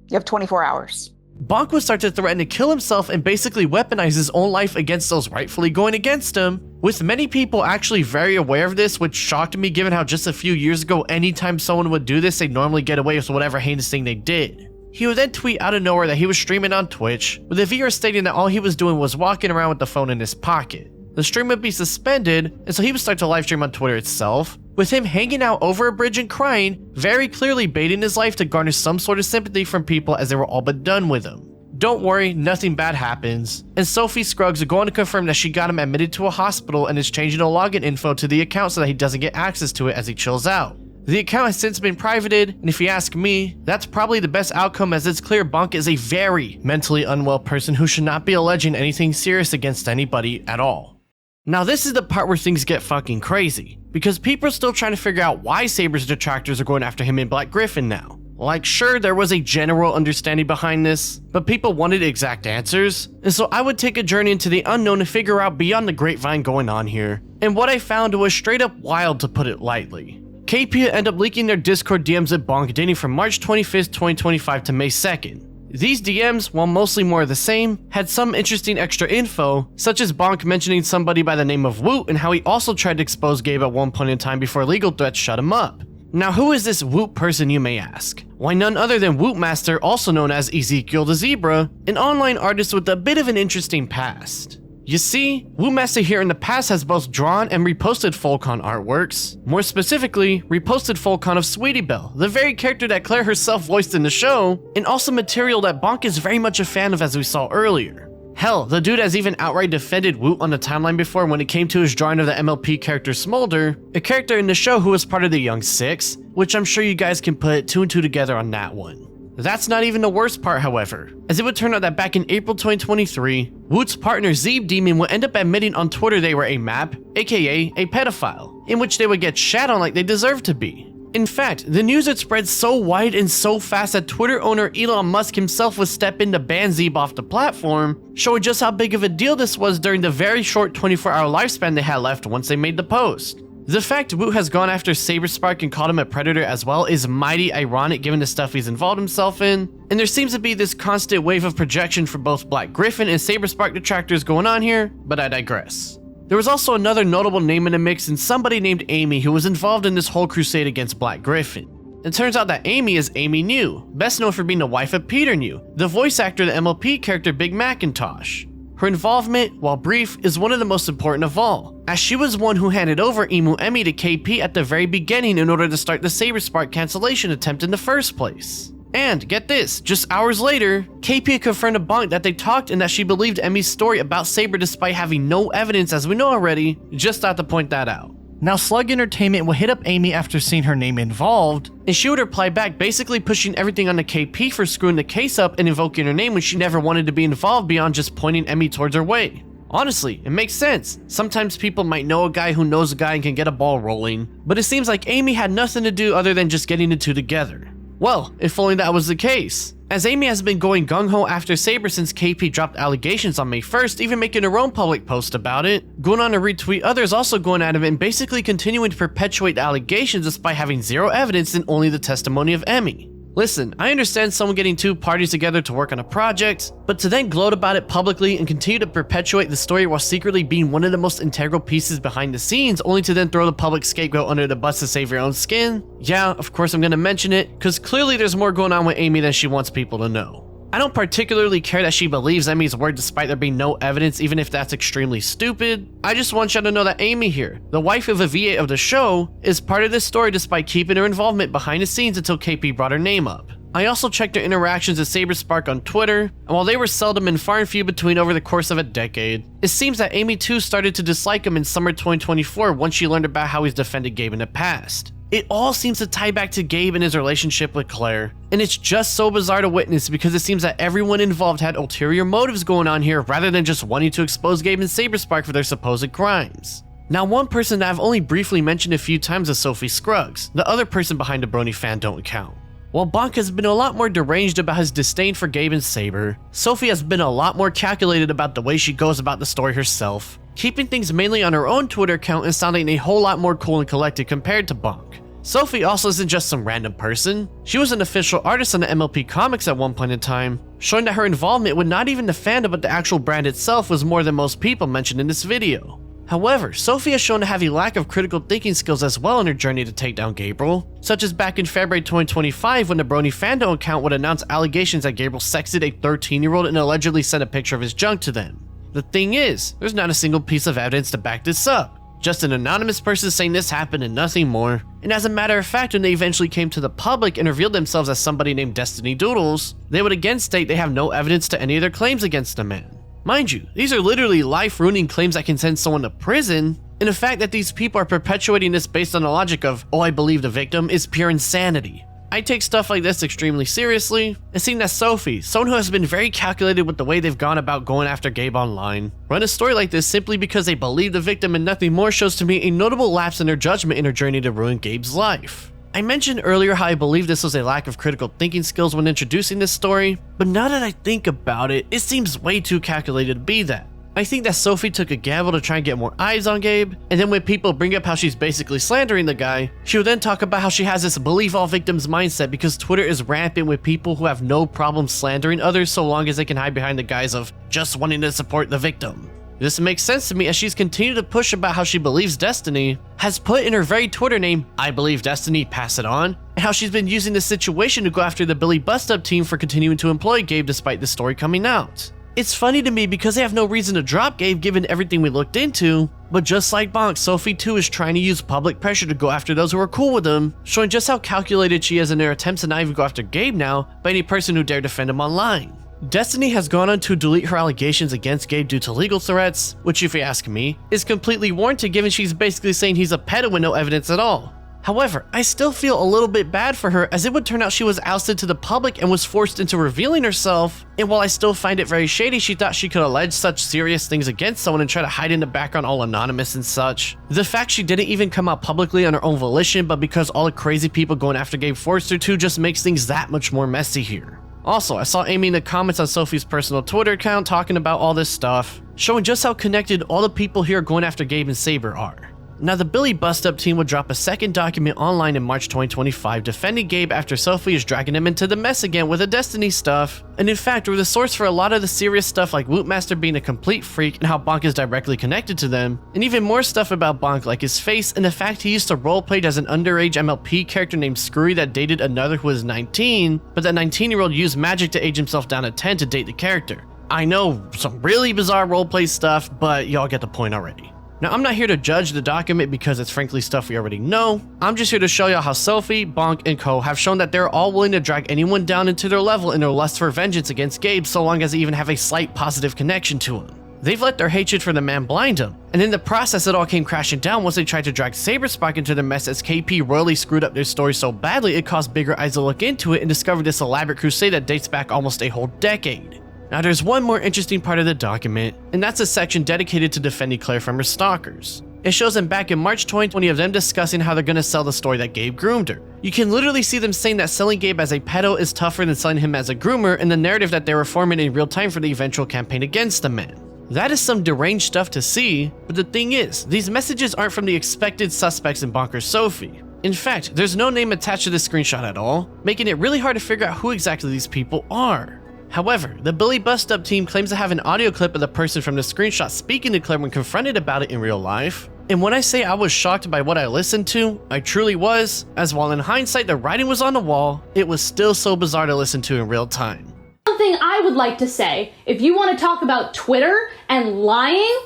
You have 24 hours. Bonk would start to threaten to kill himself and basically weaponize his own life against those rightfully going against him, with many people actually very aware of this, which shocked me given how just a few years ago anytime someone would do this they'd normally get away with whatever heinous thing they did. He would then tweet out of nowhere that he was streaming on Twitch, with a viewer stating that all he was doing was walking around with the phone in his pocket. The stream would be suspended, and so he would start to live stream on Twitter itself, with him hanging out over a bridge and crying, very clearly baiting his life to garner some sort of sympathy from people as they were all but done with him. Don't worry, nothing bad happens, and Sophie Scruggs are going to confirm that she got him admitted to a hospital and is changing the login info to the account so that he doesn't get access to it as he chills out. The account has since been privated, and if you ask me, that's probably the best outcome, as it's clear Bonk is a very mentally unwell person who should not be alleging anything serious against anybody at all. Now this is the part where things get fucking crazy, because people are still trying to figure out why Saber's detractors are going after him and Black Gryph0n now. Like, sure, there was a general understanding behind this, but people wanted exact answers, and so I would take a journey into the unknown to figure out beyond the grapevine going on here, and what I found was straight up wild, to put it lightly. KP ended up leaking their Discord DMs at Bonk dating from March 25th, 2025 to May 2nd. These DMs, while mostly more of the same, had some interesting extra info, such as Bonk mentioning somebody by the name of Woot and how he also tried to expose Gabe at one point in time before legal threats shut him up. Now who is this Woot person, you may ask? Why, none other than Wootmaster, also known as Ezekiel the Zebra, an online artist with a bit of an interesting past. You see, Wootmaster here in the past has both drawn and reposted Fulcon artworks, more specifically, reposted Fulcon of Sweetie Belle, the very character that Claire herself voiced in the show, and also material that Bonk is very much a fan of, as we saw earlier. Hell, the dude has even outright defended Woot on the timeline before when it came to his drawing of the MLP character Smolder, a character in the show who was part of the Young Six, which I'm sure you guys can put two and two together on that one. That's not even the worst part, however, as it would turn out that back in April 2023, Woot's partner Zeeb Demon would end up admitting on Twitter they were a map, aka a pedophile, in which they would get shat on like they deserve to be. In fact, the news had spread so wide and so fast that Twitter owner Elon Musk himself would step in to ban Zeeb off the platform, showing just how big of a deal this was during the very short 24-hour lifespan they had left once they made the post. The fact Woot has gone after Saberspark and called him a predator as well is mighty ironic given the stuff he's involved himself in, and there seems to be this constant wave of projection for both Black Gryph0n and Saberspark detractors going on here, but I digress. There was also another notable name in the mix, and somebody named Amy who was involved in this whole crusade against Black Gryph0n. It turns out that Amy is Amy New, best known for being the wife of Peter New, the voice actor of the MLP character Big Macintosh. Her involvement, while brief, is one of the most important of all, as she was one who handed over Emu Emmy to KP at the very beginning in order to start the Saberspark cancellation attempt in the first place. And get this, just hours later, KP confirmed to Bonk that they talked and that she believed Emmy's story about Saber despite having no evidence as we know already, just thought to point that out. Now Slug Entertainment will hit up Amy after seeing her name involved, and she would reply back basically pushing everything on the KP for screwing the case up and invoking her name when she never wanted to be involved beyond just pointing Emmy towards her way. Honestly, it makes sense. Sometimes people might know a guy who knows a guy and can get a ball rolling, but it seems like Amy had nothing to do other than just getting the two together. Well, if only that was the case, as Amy has been going gung-ho after Saber since KP dropped allegations on May 1st, even making her own public post about it, going on to retweet others also going at him and basically continuing to perpetuate the allegations despite having zero evidence and only the testimony of Emmy. Listen, I understand someone getting two parties together to work on a project, but to then gloat about it publicly and continue to perpetuate the story while secretly being one of the most integral pieces behind the scenes, only to then throw the public scapegoat under the bus to save your own skin? Yeah, of course I'm gonna mention it, cause clearly there's more going on with Amy than she wants people to know. I don't particularly care that she believes Emmy's word despite there being no evidence, even if that's extremely stupid. I just want you to know that Amy here, the wife of a V8 of the show, is part of this story despite keeping her involvement behind the scenes until KP brought her name up. I also checked her interactions with Saberspark on Twitter, and while they were seldom and far and few between over the course of a decade, it seems that Amy too started to dislike him in summer 2024 once she learned about how he's defended Gabe in the past. It all seems to tie back to Gabe and his relationship with Claire, and it's just so bizarre to witness because it seems that everyone involved had ulterior motives going on here rather than just wanting to expose Gabe and Saberspark for their supposed crimes. Now, one person that I've only briefly mentioned a few times is Sophie Scruggs, the other person behind the Brony fan don't count. While Bonk has been a lot more deranged about his disdain for Gabe and Saber, Sophie has been a lot more calculated about the way she goes about the story herself, keeping things mainly on her own Twitter account and sounding a whole lot more cool and collected compared to Bonk. Sophie also isn't just some random person. She was an official artist on the MLP comics at one point in time, showing that her involvement with not even the fandom but the actual brand itself was more than most people mentioned in this video. However, Sophie has shown to have a lack of critical thinking skills as well in her journey to take down Gabriel, such as back in February 2025 when the Brony fandom account would announce allegations that Gabriel sexted a 13-year-old and allegedly sent a picture of his junk to them. The thing is, there's not a single piece of evidence to back this up. Just an anonymous person saying this happened and nothing more. And as a matter of fact, when they eventually came to the public and revealed themselves as somebody named Destiny Doodles, they would again state they have no evidence to any of their claims against the man. Mind you, these are literally life-ruining claims that can send someone to prison, and the fact that these people are perpetuating this based on the logic of, oh, I believe the victim, is pure insanity. I take stuff like this extremely seriously, and seeing that Sophie, someone who has been very calculated with the way they've gone about going after Gabe online, run a story like this simply because they believe the victim and nothing more shows to me a notable lapse in their judgment in her journey to ruin Gabe's life. I mentioned earlier how I believe this was a lack of critical thinking skills when introducing this story, but now that I think about it, it seems way too calculated to be that. I think that Sophie took a gamble to try and get more eyes on Gabe, and then when people bring up how she's basically slandering the guy, she will then talk about how she has this believe all victims mindset because Twitter is rampant with people who have no problem slandering others so long as they can hide behind the guise of just wanting to support the victim. This makes sense to me as she's continued to push about how she believes Destiny, has put in her very Twitter name, I believe Destiny, pass it on, and how she's been using this situation to go after the Billy Bust-Up team for continuing to employ Gabe despite the story coming out. It's funny to me because they have no reason to drop Gabe given everything we looked into, but just like Bonk, Sophie too is trying to use public pressure to go after those who are cool with him, showing just how calculated she is in their attempts to not even go after Gabe now by any person who dare defend him online. Destiny has gone on to delete her allegations against Gabe due to legal threats, which if you ask me, is completely warranted given she's basically saying he's a pedo with no evidence at all. However, I still feel a little bit bad for her, as it would turn out she was ousted to the public and was forced into revealing herself, and while I still find it very shady she thought she could allege such serious things against someone and try to hide in the background all anonymous and such. The fact she didn't even come out publicly on her own volition, but because all the crazy people going after Gabe forced her to, just makes things that much more messy here. Also, I saw Amy in the comments on Sophie's personal Twitter account talking about all this stuff, showing just how connected all the people here going after Gabe and Saber are. Now, the Billy Bust Up team would drop a second document online in March 2025 defending Gabe after Sophie is dragging him into the mess again with the Destiny stuff, and in fact were the source for a lot of the serious stuff like Wootmaster being a complete freak and how Bonk is directly connected to them, and even more stuff about Bonk like his face and the fact he used to roleplay as an underage MLP character named Screwy that dated another who was 19, but that 19-year-old used magic to age himself down to 10 to date the character. I know, some really bizarre roleplay stuff, but y'all get the point already. Now, I'm not here to judge the document because it's frankly stuff we already know. I'm just here to show y'all how Sophie, Bonk, and co have shown that they're all willing to drag anyone down into their level in their lust for vengeance against Gabe so long as they even have a slight positive connection to him. They've let their hatred for the man blind them, and in the process it all came crashing down once they tried to drag Saberspark into the mess as KP royally screwed up their story so badly it caused bigger eyes to look into it and discover this elaborate crusade that dates back almost a whole decade. Now, there's one more interesting part of the document, and that's a section dedicated to defending Claire from her stalkers. It shows them back in March 2020 of them discussing how they're gonna sell the story that Gabe groomed her. You can literally see them saying that selling Gabe as a pedo is tougher than selling him as a groomer, and the narrative that they were forming in real time for the eventual campaign against the man. That is some deranged stuff to see, but the thing is, these messages aren't from the expected suspects in Bonker's Sophie. In fact, there's no name attached to this screenshot at all, making it really hard to figure out who exactly these people are. However, the Billy Bust Up team claims to have an audio clip of the person from the screenshot speaking to Claire when confronted about it in real life. And when I say I was shocked by what I listened to, I truly was, as while in hindsight the writing was on the wall, it was still so bizarre to listen to in real time. Something I would like to say, if you want to talk about Twitter and lying,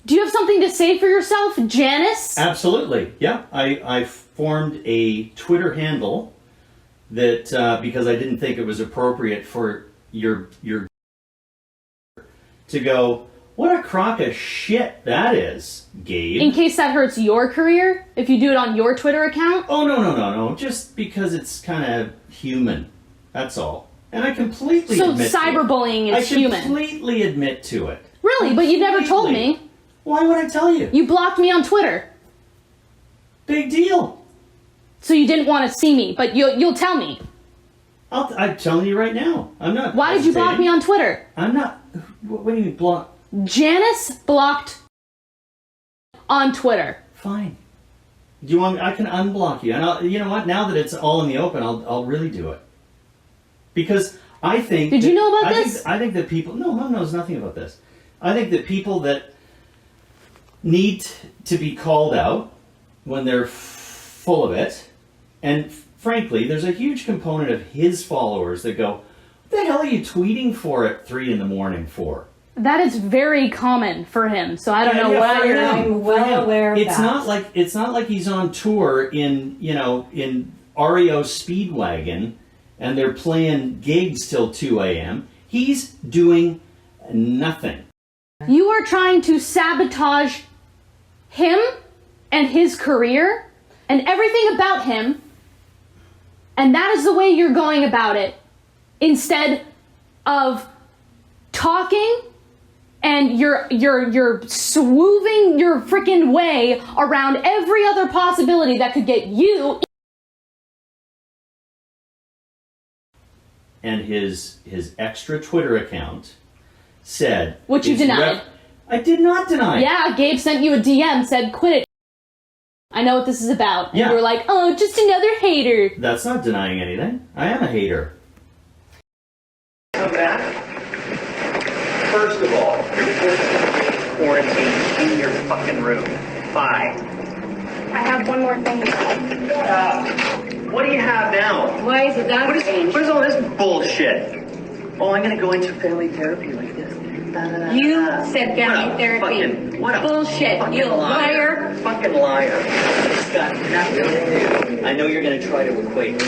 do you have something to say for yourself, Janice? Absolutely, yeah. I formed a Twitter handle that because I didn't think it was appropriate for your to go, what a crock of shit that is, Gabe. In case that hurts your career, if you do it on your Twitter account? Oh, no. Just because it's kind of human. That's all. And I completely admit to it. So cyberbullying is human. I completely admit to it. Really? But you never told me. Why would I tell you? You blocked me on Twitter. Big deal. So you didn't want to see me, but you'll tell me. I'm telling you right now. I'm not. Why did you block me on Twitter? I'm not. What do you mean block? Janice blocked on Twitter. Fine. Do you want? I can unblock you, and you know what? Now that it's all in the open, I'll really do it. Because I think. Did you know about this? I think that people. No, Mom knows nothing about this. I think that people that need to be called out when they're full of it. And frankly, there's a huge component of his followers that go, what the hell are you tweeting for at 3 a.m. for? That is very common for him, so I don't know why you're well aware of that. It's not like he's on tour in REO Speedwagon and they're playing gigs till 2 a.m. He's doing nothing. You are trying to sabotage him and his career and everything about him, and that is the way you're going about it, instead of talking and you're swooving your freaking way around every other possibility that could get you. And his extra Twitter account said, which you denied. I did not deny it. Yeah, Gabe sent you a DM, said quit it. I know what this is about. And you were like, oh, just another hater. That's not denying anything. I am a hater. Come back. First of all, you're forced to be quarantined in your fucking room. Bye. I have one more thing. What do you have now? Why is it that strange? What is all this bullshit? Oh, I'm gonna go into family therapy like this. You said family therapy. What a bullshit. You liar. Fucking liar. It's got nothing to do. I know you're gonna try to equate.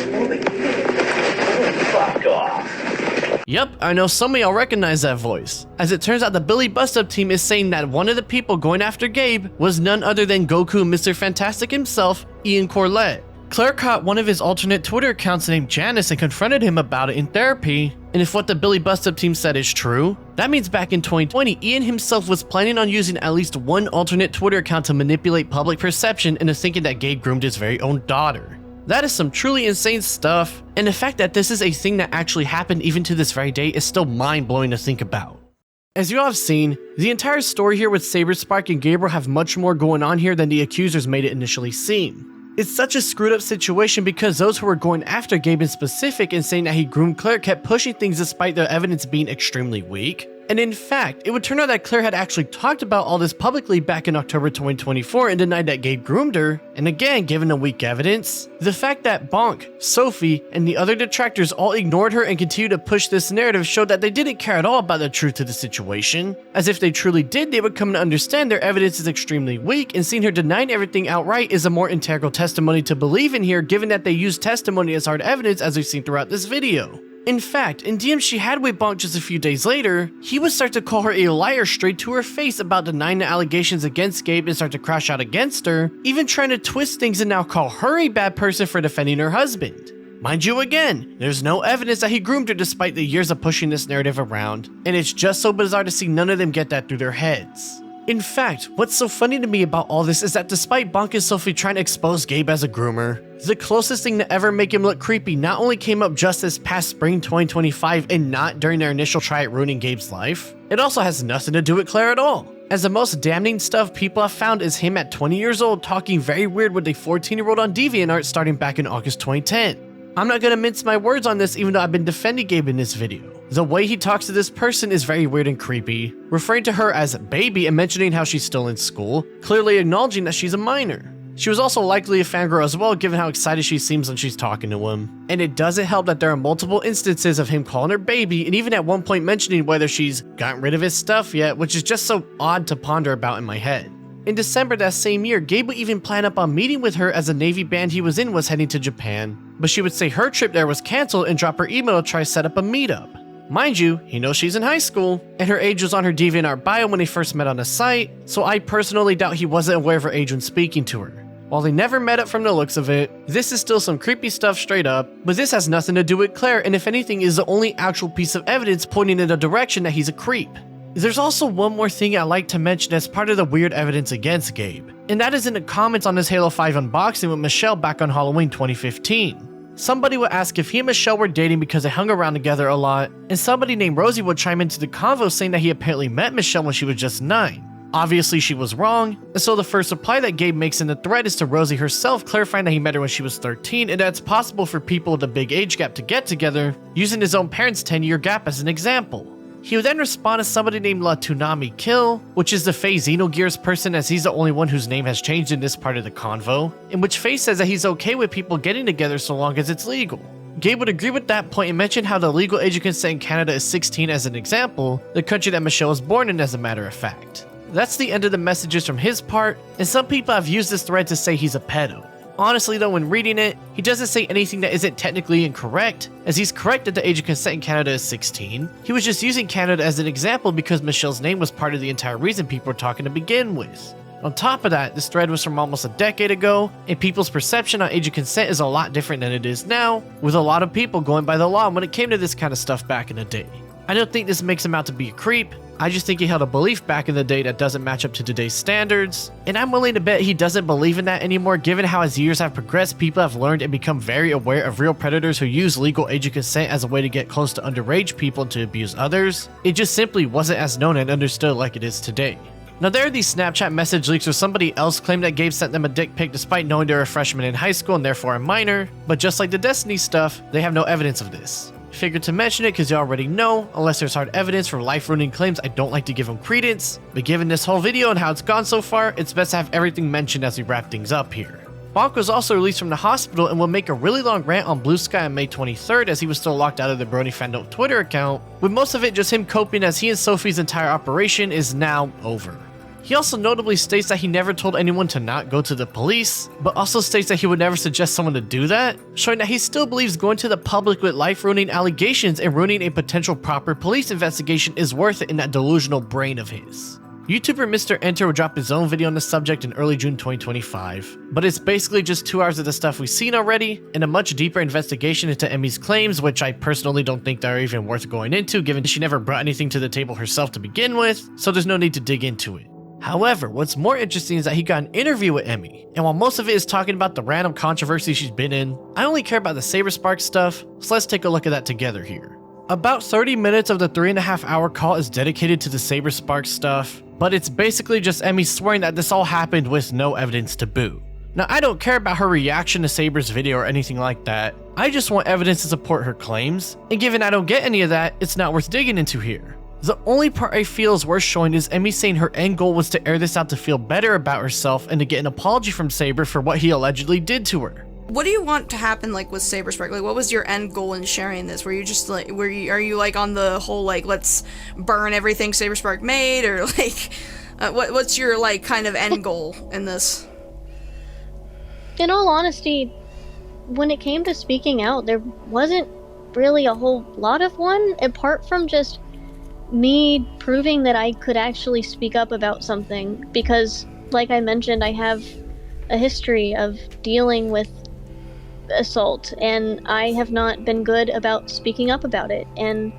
Fuck off. Yup, I know some of y'all recognize that voice, as it turns out the Billy Bust-Up team is saying that one of the people going after Gabe was none other than Goku and Mr. Fantastic himself, Ian Corlett. Claire caught one of his alternate Twitter accounts named Janice and confronted him about it in therapy, and if what the Billy Bust-Up team said is true, that means back in 2020, Ian himself was planning on using at least one alternate Twitter account to manipulate public perception into thinking that Gabe groomed his very own daughter. That is some truly insane stuff, and the fact that this is a thing that actually happened even to this very day is still mind-blowing to think about. As you all have seen, the entire story here with Saberspark and Gabriel have much more going on here than the accusers made it initially seem. It's such a screwed up situation because those who were going after Gabe in specific and saying that he groomed Claire kept pushing things despite the evidence being extremely weak. And in fact, it would turn out that Claire had actually talked about all this publicly back in October 2024 and denied that Gabe groomed her, and again, given the weak evidence, the fact that Bonk, Sophie, and the other detractors all ignored her and continued to push this narrative showed that they didn't care at all about the truth of the situation, as if they truly did, they would come to understand their evidence is extremely weak, and seeing her denying everything outright is a more integral testimony to believe in here, given that they use testimony as hard evidence as we've seen throughout this video. In fact, in DMs she had with Bonk just a few days later, he would start to call her a liar straight to her face about denying the allegations against Gabe and start to crash out against her, even trying to twist things and now call her a bad person for defending her husband. Mind you again, there's no evidence that he groomed her despite the years of pushing this narrative around, and it's just so bizarre to see none of them get that through their heads. In fact, what's so funny to me about all this is that despite Bonk and Sophie trying to expose Gabe as a groomer, the closest thing to ever make him look creepy not only came up just this past spring 2025 and not during their initial try at ruining Gabe's life, it also has nothing to do with Claire at all. As the most damning stuff people have found is him at 20 years old talking very weird with a 14-year-old on DeviantArt starting back in August 2010. I'm not gonna mince my words on this even though I've been defending Gabe in this video. The way he talks to this person is very weird and creepy, referring to her as baby and mentioning how she's still in school, clearly acknowledging that she's a minor. She was also likely a fangirl as well given how excited she seems when she's talking to him. And it doesn't help that there are multiple instances of him calling her baby and even at one point mentioning whether she's gotten rid of his stuff yet, which is just so odd to ponder about in my head. In December that same year, Gabe would even plan up on meeting with her as the Navy band he was in was heading to Japan, but she would say her trip there was cancelled and drop her email to try to set up a meetup. Mind you, he knows she's in high school, and her age was on her DeviantArt bio when they first met on the site, so I personally doubt he wasn't aware of her age when speaking to her. While they never met up from the looks of it, this is still some creepy stuff straight up, but this has nothing to do with Claire and if anything is the only actual piece of evidence pointing in the direction that he's a creep. There's also one more thing I'd like to mention as part of the weird evidence against Gabe, and that is in the comments on his Halo 5 unboxing with Michelle back on Halloween 2015. Somebody would ask if he and Michelle were dating because they hung around together a lot, and somebody named Rosie would chime into the convo saying that he apparently met Michelle when she was just 9. Obviously she was wrong, and so the first reply that Gabe makes in the thread is to Rosie herself clarifying that he met her when she was 13 and that it's possible for people with a big age gap to get together, using his own parents' 10-year gap as an example. He would then respond to somebody named La Tunami Kill, which is the Faye Xenogears person as he's the only one whose name has changed in this part of the convo, in which Faye says that he's okay with people getting together so long as it's legal. Gabe would agree with that point and mention how the legal age of consent in Canada is 16 as an example, the country that Michelle was born in as a matter of fact. That's the end of the messages from his part, and some people have used this thread to say he's a pedo. Honestly though, when reading it, he doesn't say anything that isn't technically incorrect, as he's correct that the age of consent in Canada is 16. He was just using Canada as an example because Michelle's name was part of the entire reason people were talking to begin with. On top of that, this thread was from almost a decade ago, and people's perception on age of consent is a lot different than it is now, with a lot of people going by the law when it came to this kind of stuff back in the day. I don't think this makes him out to be a creep, I just think he held a belief back in the day that doesn't match up to today's standards, and I'm willing to bet he doesn't believe in that anymore given how as years have progressed, people have learned and become very aware of real predators who use legal age of consent as a way to get close to underage people and to abuse others. It just simply wasn't as known and understood like it is today. Now there are these Snapchat message leaks where somebody else claimed that Gabe sent them a dick pic despite knowing they were a freshman in high school and therefore a minor, but just like the Destiny stuff, they have no evidence of this. Figured to mention it because you already know, unless there's hard evidence for life-ruining claims, I don't like to give them credence, but given this whole video and how it's gone so far, it's best to have everything mentioned as we wrap things up here. Bonk was also released from the hospital and will make a really long rant on Blue Sky on May 23rd as he was still locked out of the Brony Fandom Twitter account, with most of it just him coping as he and Sophie's entire operation is now over. He also notably states that he never told anyone to not go to the police, but also states that he would never suggest someone to do that, showing that he still believes going to the public with life-ruining allegations and ruining a potential proper police investigation is worth it in that delusional brain of his. YouTuber Mr. Enter will drop his own video on the subject in early June 2025, but it's basically just 2 hours of the stuff we've seen already, and a much deeper investigation into Emmy's claims, which I personally don't think they're even worth going into given she never brought anything to the table herself to begin with, so there's no need to dig into it. However, what's more interesting is that he got an interview with Emmy, and while most of it is talking about the random controversy she's been in, I only care about the Saberspark stuff, so let's take a look at that together here. About 30 minutes of the 3.5-hour call is dedicated to the Saberspark stuff, but it's basically just Emmy swearing that this all happened with no evidence to boot. Now, I don't care about her reaction to Saber's video or anything like that, I just want evidence to support her claims, and given I don't get any of that, it's not worth digging into here. The only part I feel is worth showing is Emmy saying her end goal was to air this out to feel better about herself and to get an apology from Saber for what he allegedly did to her. What do you want to happen, like, with Saberspark? Like, what was your end goal in sharing this? Were you just, like, are you, like, on the whole, like, let's burn everything Saberspark made? Or, like, what's your, like, kind of end goal in this? In all honesty, when it came to speaking out, there wasn't really a whole lot of one, apart from just me proving that I could actually speak up about something. Because, like I mentioned, I have a history of dealing with assault, and I have not been good about speaking up about it. And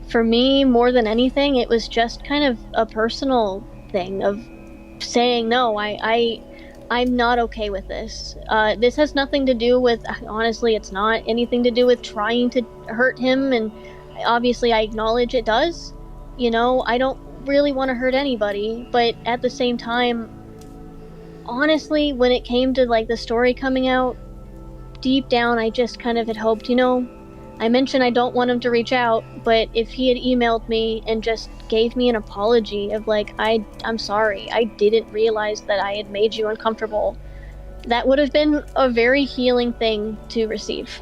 for me, more than anything, it was just kind of a personal thing of saying, no, I'm not okay with this. This has nothing to do with, honestly, it's not anything to do with trying to hurt him, and obviously I acknowledge it does. You know, I don't really want to hurt anybody, but at the same time, honestly, when it came to, like, the story coming out, deep down I just kind of had hoped, you know, I mentioned I don't want him to reach out, but if he had emailed me and just gave me an apology of, like, I'm sorry, I didn't realize that I had made you uncomfortable, that would have been a very healing thing to receive,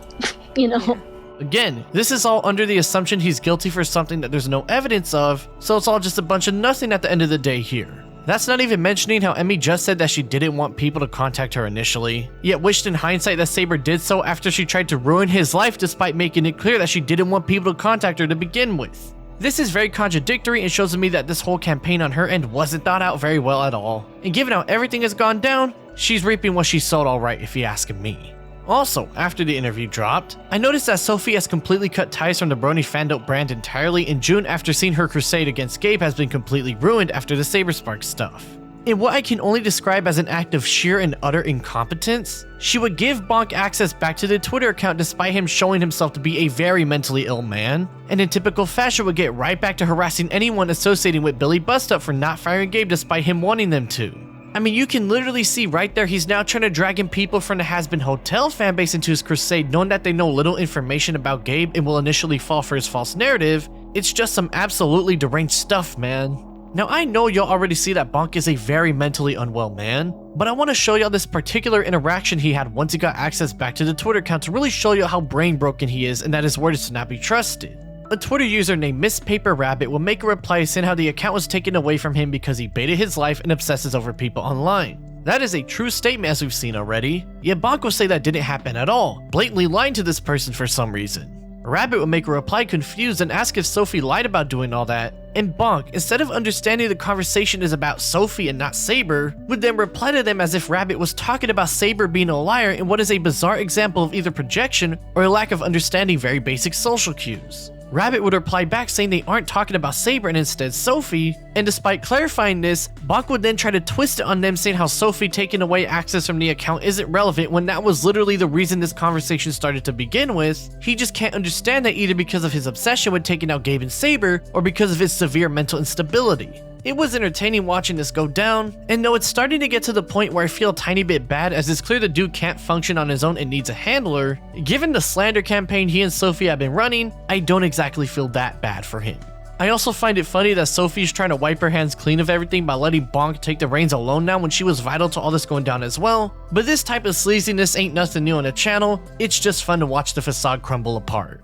you know? Again, this is all under the assumption he's guilty for something that there's no evidence of, so it's all just a bunch of nothing at the end of the day here. That's not even mentioning how Emmy just said that she didn't want people to contact her initially, yet wished in hindsight that Saber did so after she tried to ruin his life despite making it clear that she didn't want people to contact her to begin with. This is very contradictory and shows me that this whole campaign on her end wasn't thought out very well at all, and given how everything has gone down, she's reaping what she sowed alright if you ask me. Also, after the interview dropped, I noticed that Sophie has completely cut ties from the Brony fandom brand entirely in June after seeing her crusade against Gabe has been completely ruined after the Saberspark stuff. In what I can only describe as an act of sheer and utter incompetence, she would give Bonk access back to the Twitter account despite him showing himself to be a very mentally ill man, and in typical fashion would get right back to harassing anyone associating with Billy Bustup for not firing Gabe despite him wanting them to. I mean, you can literally see right there he's now trying to drag in people from the Has-Been Hotel fanbase into his crusade knowing that they know little information about Gabe and will initially fall for his false narrative. It's just some absolutely deranged stuff, man. Now, I know y'all already see that Bonk is a very mentally unwell man, but I want to show y'all this particular interaction he had once he got access back to the Twitter account to really show you how brain broken he is and that his word is to not be trusted. A Twitter user named Miss Paper Rabbit will make a reply saying how the account was taken away from him because he baited his life and obsesses over people online. That is a true statement as we've seen already, yet Bonk will say that didn't happen at all, blatantly lying to this person for some reason. Rabbit would make a reply confused and ask if Sophie lied about doing all that, and Bonk, instead of understanding the conversation is about Sophie and not Saber, would then reply to them as if Rabbit was talking about Saber being a liar in what is a bizarre example of either projection or a lack of understanding very basic social cues. Rabbit would reply back saying they aren't talking about Saber and instead Sophie, and despite clarifying this, Bonk would then try to twist it on them saying how Sophie taking away access from the account isn't relevant when that was literally the reason this conversation started to begin with. He just can't understand that either because of his obsession with taking out Gabe and Saber, or because of his severe mental instability. It was entertaining watching this go down, and though it's starting to get to the point where I feel a tiny bit bad as it's clear the dude can't function on his own and needs a handler, given the slander campaign he and Sophie have been running, I don't exactly feel that bad for him. I also find it funny that Sophie's trying to wipe her hands clean of everything by letting Bonk take the reins alone now when she was vital to all this going down as well, but this type of sleaziness ain't nothing new on the channel, it's just fun to watch the facade crumble apart.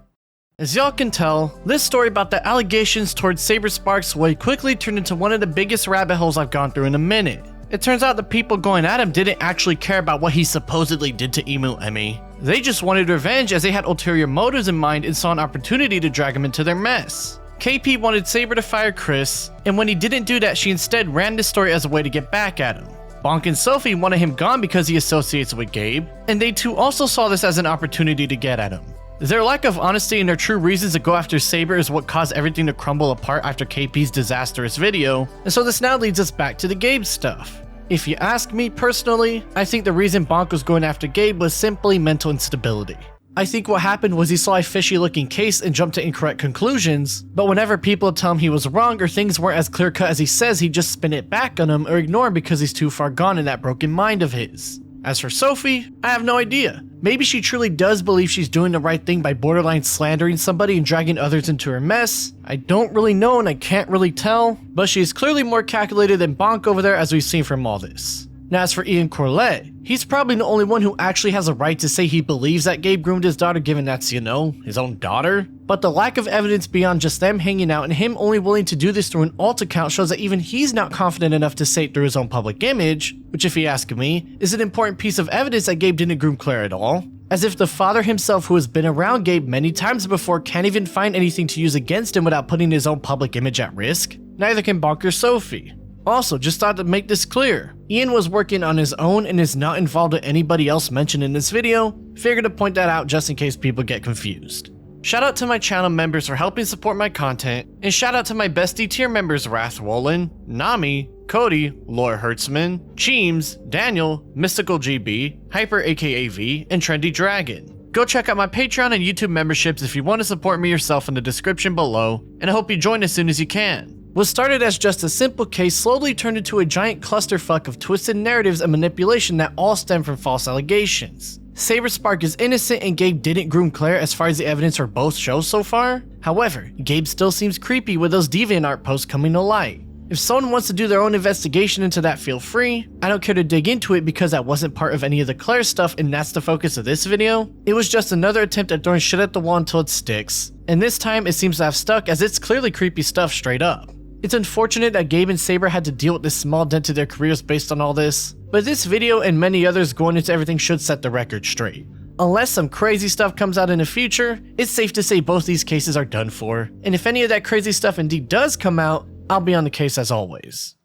As y'all can tell, this story about the allegations towards Saberspark's way quickly turned into one of the biggest rabbit holes I've gone through in a minute. It turns out the people going at him didn't actually care about what he supposedly did to Emu Emmy. They just wanted revenge as they had ulterior motives in mind and saw an opportunity to drag him into their mess. KP wanted Saber to fire Chris, and when he didn't do that, she instead ran this story as a way to get back at him. Bonk and Sophie wanted him gone because he associates with Gabe, and they too also saw this as an opportunity to get at him. Their lack of honesty and their true reasons to go after Saber is what caused everything to crumble apart after KP's Disastrous video, and so this now leads us back to the Gabe stuff. If you ask me personally, I think the reason Bonk was going after Gabe was simply mental instability. I think what happened was he saw a fishy looking case and jumped to incorrect conclusions, but whenever people tell him he was wrong or things weren't as clear cut as he says, he'd just spin it back on him or ignore him because he's too far gone in that broken mind of his. As for Sophie, I have no idea. Maybe she truly does believe she's doing the right thing by borderline slandering somebody and dragging others into her mess. I don't really know and I can't really tell, but she is clearly more calculated than Bonk over there as we've seen from all this. Now as for Ian Corlett, he's probably the only one who actually has a right to say he believes that Gabe groomed his daughter given that's, you know, his own daughter. But the lack of evidence beyond just them hanging out and him only willing to do this through an alt account shows that even he's not confident enough to say it through his own public image, which if you ask me, is an important piece of evidence that Gabe didn't groom Claire at all. As if the father himself who has been around Gabe many times before can't even find anything to use against him without putting his own public image at risk. Neither can Bonk or Sophie. Also, just thought to make this clear, Ian was working on his own and is not involved with anybody else mentioned in this video. Figured to point that out just in case people get confused. Shout out to my channel members for helping support my content, and shout out to my bestie tier members Wrathwollen, Nami, Cody, Laura Hertzman, Cheems, Daniel, Mystical GB, Hyper aka V, and Trendy Dragon. Go check out my Patreon and YouTube memberships if you want to support me yourself in the description below, and I hope you join as soon as you can. What started as just a simple case slowly turned into a giant clusterfuck of twisted narratives and manipulation that all stem from false allegations. Saberspark is innocent and Gabe didn't groom Claire as far as the evidence for both shows so far. However, Gabe still seems creepy with those DeviantArt posts coming to light. If someone wants to do their own investigation into that, feel free. I don't care to dig into it because that wasn't part of any of the Claire stuff and that's the focus of this video. It was just another attempt at throwing shit at the wall until it sticks. And this time it seems to have stuck as it's clearly creepy stuff straight up. It's unfortunate that Gabe and Saber had to deal with this small dent to their careers based on all this, but this video and many others going into everything should set the record straight. Unless some crazy stuff comes out in the future, it's safe to say both these cases are done for, and if any of that crazy stuff indeed does come out, I'll be on the case as always.